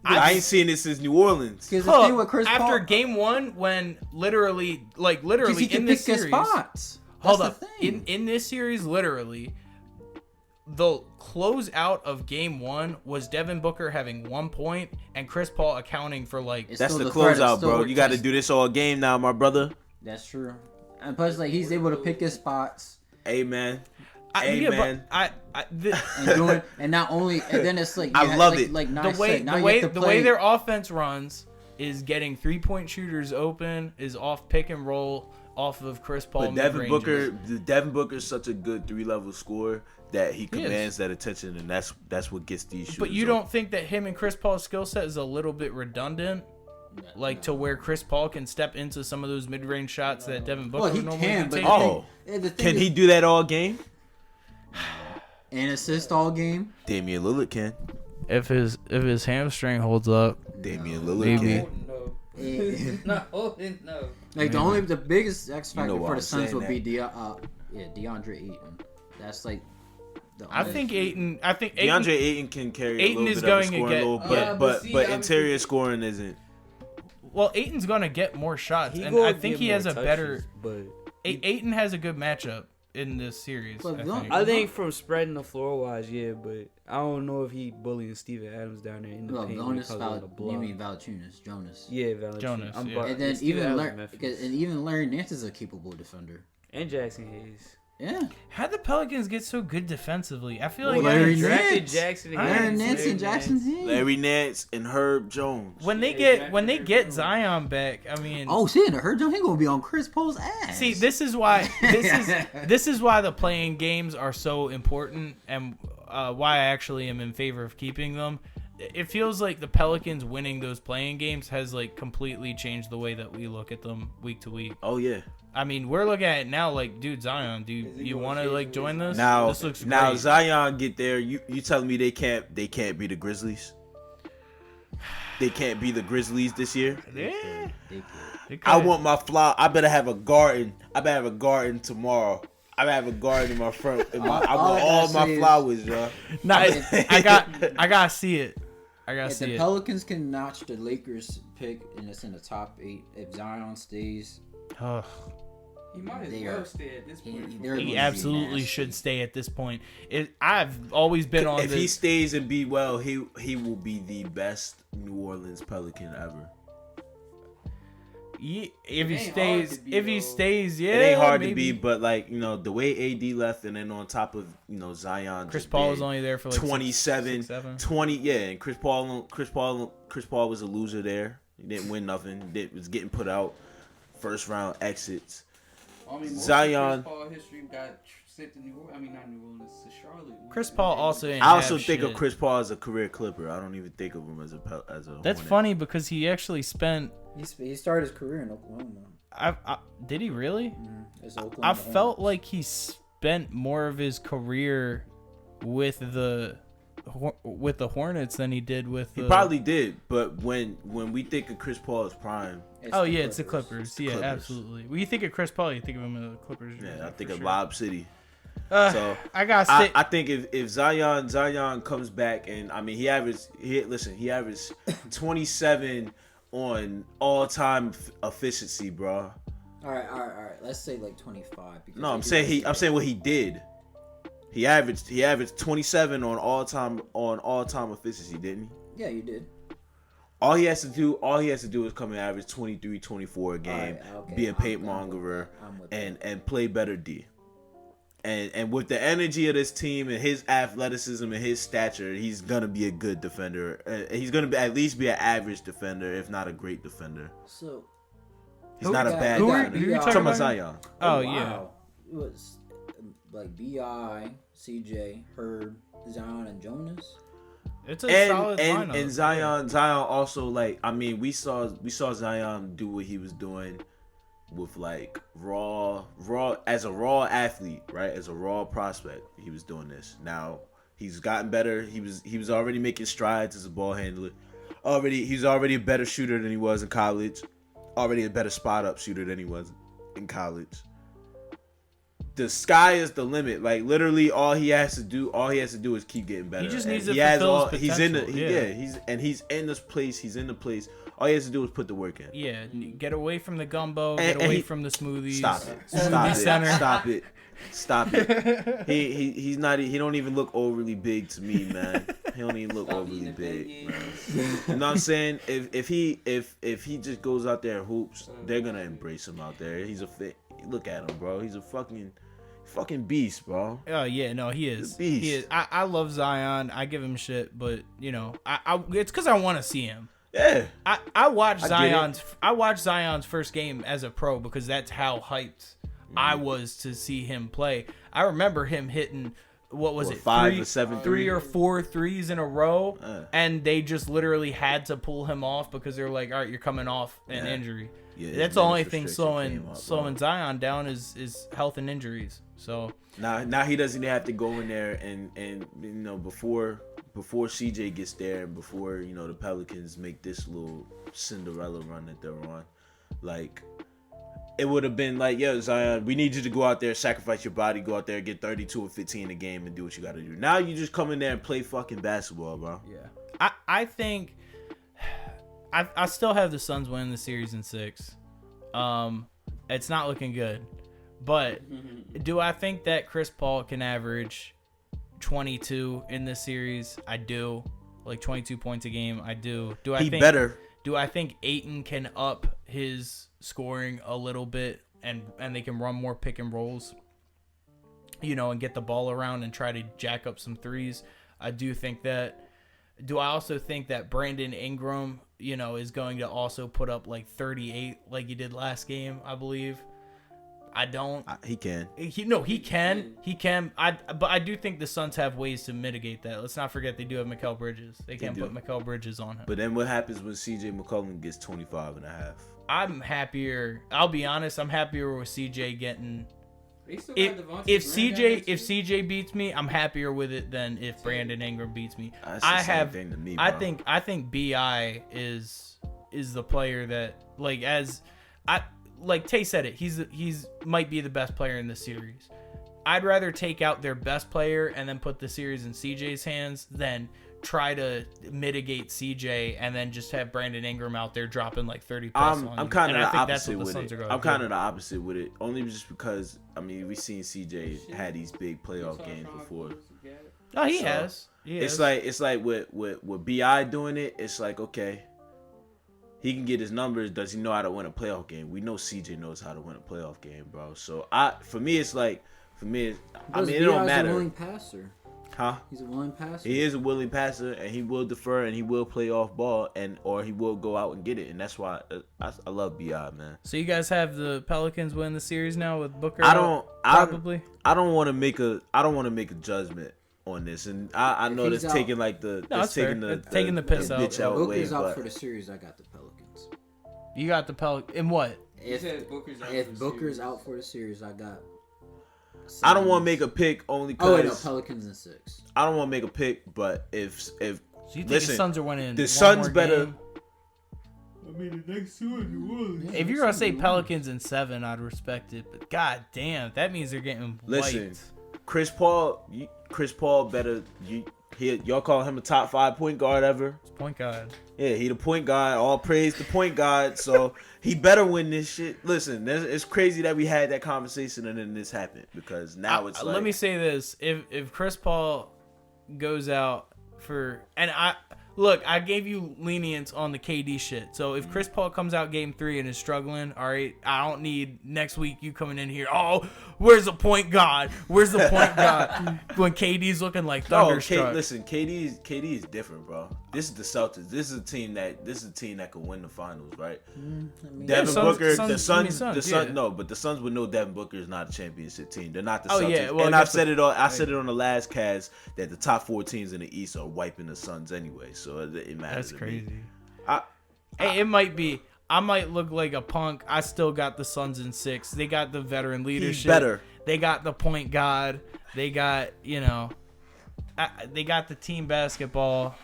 I ain't seen it since New Orleans. Because the Huh, thing with Chris after Paul, game 1, when literally because he in can this pick his series, spots. hold That's up, the thing. in this series, literally, the close out of game 1 was Devin Booker having 1 point and Chris Paul accounting for like. It's That's still the threat, it's closeout, still bro. work You got to test. do this all game now, my brother. That's true. And plus, like he's able to pick his spots Amen. Yeah, Amen. but and doing, and not only, and then it's like I you love like, it. Like the Nye way said, now the you way have to the play- way their offense runs is getting 3-point shooters open, is off pick and roll off of Chris Paul. But Devin mid-ranges. Booker's such a good 3-level scorer that he commands that attention, and that's what gets these shooters. But you open. don't think that him and Chris Paul's skill set is a little bit redundant? Like to where Chris Paul can step into some of those mid-range shots that Devin Booker Well, he normally can, would but take. the thing Can is, he do that all game? and assist all game? Damian Lillard can. If his hamstring holds up, Damian Lillard Maybe. can. Holding up. Not holding, no. Like the biggest X factor know why for the I'm Suns saying would be DeAndre Ayton. That's like the I only- think Ayton. DeAndre Ayton can carry Ayton a is little bit of going to a scoring get- load, Yeah, but see, but I'm interior thinking- scoring isn't. Well, Ayton's gonna get more shots, He and gonna I think get he more has a touches, better. But Ayton has a good matchup in this series. But I don't- think. I think from spreading the floor wise, yeah. But I don't know if he bullying Steven Adams down there in the Well, paint when he Jonas, comes on the block. you mean Valanciunas, Jonas. Yeah, Valanciunas. Jonas, yeah. But And then Steven even Adams Memphis. even Larry Nance is a capable defender. and Jackson Hayes. Yeah, How'd the Pelicans get so good defensively? I feel Well, like Larry they drafted Nance. Jackson Hayes. Larry Nance Larry and Jackson Hayes. Larry Nance and Herb Jones. when they Yeah, get exactly. Zion back. I mean, Oh shit! I heard he gonna be on Chris Paul's ass. see, this is why this is why the playing games are so important, and why I actually am in favor of keeping them. It feels like the Pelicans winning those playing games has like completely changed the way that we look at them week to week. Oh yeah. I mean, we're looking at it now like, dude, Zion, do Is it you gonna want to change like the join way this? Now This looks now great. Zion get there. You telling me they can't be the Grizzlies? They can't be the Grizzlies this year. Yeah, They they I could. want my flower. I better have a garden. I better have a garden tomorrow. I better have a garden in my front. I All want I all gotta my say is- flowers, yo. Nah, I gotta see it. I gotta If see the it. Pelicans can notch the Lakers pick and it's in the top 8, if Zion stays, Ugh. He might as They well are- stay at this he- point. they're- He gonna be absolutely nasty. should stay at this point. I've always been on If he this. stays and be well, he will be the best New Orleans Pelican ever. If he ain't hard stays, to be, if he though. stays, yeah, It ain't hard to maybe. be, but like the way AD left, and then on top of Zion, Chris just Paul being was only there for like 27, 6, 7. 20, yeah, and Chris Paul was a loser there. He didn't win nothing. Was getting put out, first round exits. I mean, most Zion- of Chris Paul history got sent to New Orleans. I mean, not New Orleans, to Charlotte. Chris Paul also didn't I also have think shit. of Chris Paul as a career Clipper. I don't even think of him as a That's Hornet. funny because he actually spent. he started his career in Oklahoma. Did he really? It's Oklahoma I felt Hornets. like he spent more of his career with the Hornets than he did with the. He probably did, but when we think of Chris Paul's prime, It's Oh the yeah, it's the Clippers. the Yeah, Clippers. absolutely. When you think of Chris Paul, you think of him in the Clippers. yeah, I think for of sure. Lob City. So I got I think if Zion comes back, and I mean he averaged 27 on all time efficiency, bro. All right. Let's say like 25. because No, they I'm do saying this- I'm saying what he did. He averaged 27 on all time efficiency, didn't he? Yeah, you did. All he has to do is come and average 23, 24 a game, Alright, okay, be a I'm paint with mongerer, that. I'm with and play better D. And with the energy of this team and his athleticism and his stature, he's gonna be a good defender. He's gonna at least be an average defender, if not a great defender. So He's not a got- bad who are- defender. who are you I'm talking talking about about? Zion. Oh yeah. wow. It was like Bi, CJ, Herb, Zion, and Jonas. It's a solid lineup. And Zion also, like, I mean, we saw Zion do what he was doing with like raw as a raw athlete, right? As a raw prospect, he was doing this. Now he's gotten better. He was already making strides as a ball handler. He's already a better shooter than he was in college. Already a better spot up shooter than he was in college. The sky is the limit. Like literally, all he has to do is keep getting better. He just And needs to he has fulfill his He's in the potential, yeah. he's in this place. He's in the place. All he has to do is put the work in. Yeah, get away from the gumbo. And Get away he- from the smoothies. Stop it! Smoothie center. Stop it! He's not. He don't even look overly big to me, man. He don't even look Stop overly eating big. big. You know what I'm saying? If he just goes out there and hoops, they're gonna embrace him out there. He's a fit. Look at him, bro. He's a fucking beast, bro. Oh yeah, no, he is. The beast. He is. I love Zion. I give him shit, but I it's because I want to see him. Yeah. I watched I get it. Zion's first game as a pro because that's how hyped I was to see him play. I remember him hitting what was it, 5 or 7 3 or 4 threes in a row, Uh. and they just literally had to pull him off because they're like, all right, you're coming off an Yeah. injury. Yeah, That's the only minutes thing restriction came up, slowing bro. Zion down is health and injuries. So Now he doesn't have to go in there and before before CJ gets there and before, you know, the Pelicans make this little Cinderella run that they're on, like, it would have been like, yo, Zion, we need you to go out there, sacrifice your body, go out there, get 32 or 15 a game and do what you got to do. Now you just come in there and play fucking basketball, bro. Yeah. I think I still have the Suns winning the series in 6. It's not looking good. But do I think that Chris Paul can average 22 in this series? I do. Like 22 points a game. I do. Do I think better. Do I think Ayton can up his scoring a little bit and they can run more pick and rolls, you know, and get the ball around and try to jack up some threes? I do think that. Do I also think that Brandon Ingram, you know, is going to also put up like 38 like he did last game, I believe? I don't. He can. He can. But I do think the Suns have ways to mitigate that. Let's not forget they do have Mikal Bridges. They can't put Mikal Bridges on him. But then what happens when CJ McCollum gets 25 and a half? I'm happier. I'll be honest. I'm happier with CJ getting. If CJ beats me, I'm happier with it than if Brandon Ingram beats me. That's the same thing to me, bro. I think Bi is the player that like Tay said it. He's might be the best player in the series. I'd rather take out their best player and then put the series in CJ's hands than try to mitigate CJ and then just have Brandon Ingram out there dropping like 30 plus on I'm kind of the that's opposite what the with Suns it. are going I'm to kind do. of the opposite with it, only just because I mean we seen CJ had these big playoff games before. Oh, he So, has. It's like with Bi doing it. It's like, okay, he can get his numbers. Does he know how to win a playoff game? We know CJ knows how to win a playoff game, bro. So for me, it don't matter. He's a willing passer. Huh? He's a willing passer. He is a willing passer, and he will defer, and he will play off ball, or he will go out and get it, and that's why I love Bi, man. So you guys have the Pelicans win the series now with Booker. I don't want to make a judgment on this, and I know that's taking like the taking the piss out. bitch out way, Booker's out but for the series. I got the Pelicans. You got the Pelicans in what? If Booker's out for the series, I got. I don't want to make a pick only because. Oh wait, no, Pelicans in 6. I don't want to make a pick, but if So you think listen, the Suns are winning? the one Suns more better. game? I mean, the next two are New Orleans. If you're gonna say Pelicans in 7, I'd respect it. But god damn, that means they're getting Listen, wiped. Chris Paul better. Y'all call him a top 5 point guard ever? It's point guard. Yeah, he the point guard. All praise the point guard. So he better win this shit. Listen, it's crazy that we had that conversation and then this happened because now it's like. Let me say this: if Chris Paul goes out for I gave you lenience on the KD shit. So if Chris Paul comes out game 3 and is struggling, all right, I don't need next week you coming in here. Oh, where's the point guard? Where's the point guard? When KD's looking like thunderstruck. Listen, KD is different, bro. This is the Celtics. This is a team that could win the finals, right? Devin Booker, the Suns. No, but the Suns would know Devin Booker is not a championship team. They're not the Celtics. Yeah, well, and I've said it on. I said it on the last cast that the top 4 teams in the East are wiping the Suns anyway. So it matters. That's crazy. Hey, it might be. I might look like a punk. I still got the Suns in 6. They got the veteran leadership. He's better. They got the point guard. They got, they got the team basketball.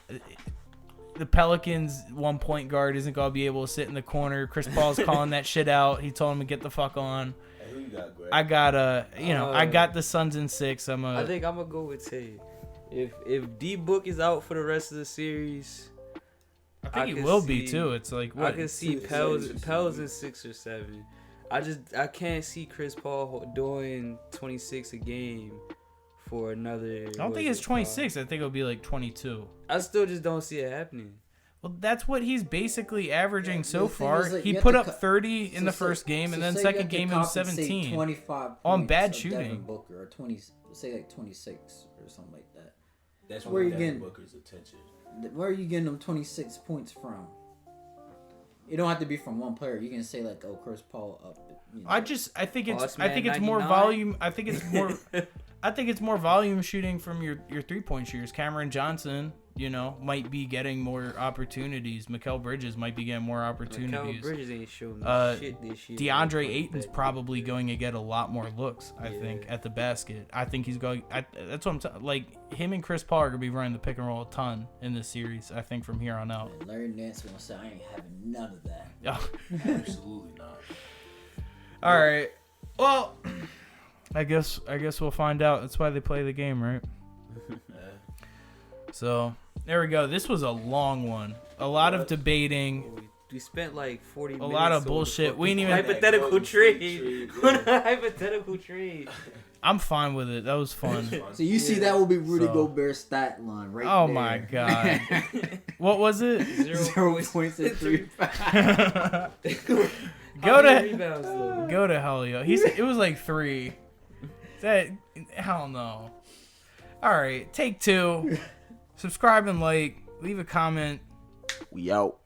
The Pelicans' 1 point guard isn't going to be able to sit in the corner. Chris Paul's calling that shit out. He told him to get the fuck on. Hey, who you got, Greg? I got I got the Suns in 6. I think I'm gonna go with Tay. If D Book is out for the rest of the series, I think he will be too. It's like what? I can see Pels in 6 or 7. I can't see Chris Paul doing 26 a game for another. I don't think it's 26. I think it'll be like 22. I still just don't see it happening. Well, that's what he's basically averaging so far. Like, he put up 30 in the first game, and then second game it was 17 25 on bad of shooting. Devin Booker or 20, say like 26 or something like that. That's where you Devin getting Booker's attention. Where are you getting them 26 points from? You don't have to be from one player. You can say like, "Oh, Chris Paul up." I think it's more 99? volume. I think it's more volume shooting from your 3-point shooters. Cameron Johnson, you know, might be getting more opportunities. Mikal Bridges might be getting more Mikal opportunities. Bridges ain't showing me shit this year. DeAndre Ayton's probably going to get a lot more looks, I think, at the basket. I think he's going. That's what I'm like. Him and Chris Paul are gonna be running the pick and roll a ton in this series. I think from here on out. And Larry Nance gonna say, "I ain't having none of that." Yeah. Absolutely not. All right. Well, I guess we'll find out. That's why they play the game, right? So there we go. This was a long one. A lot of debating. We spent like 40 minutes. A lot of on bullshit. We ain't even. hypothetical trade. Hypothetical trade. I'm fine with it. That was fun. So you see, that will be Rudy So- Gobert's stat line right Oh there. my god. What was it? 0 points and 3 Go to rebounds though. go to hell, yo. It was like 3. That hell no. All right, take 2. Subscribe and like. Leave a comment. We out.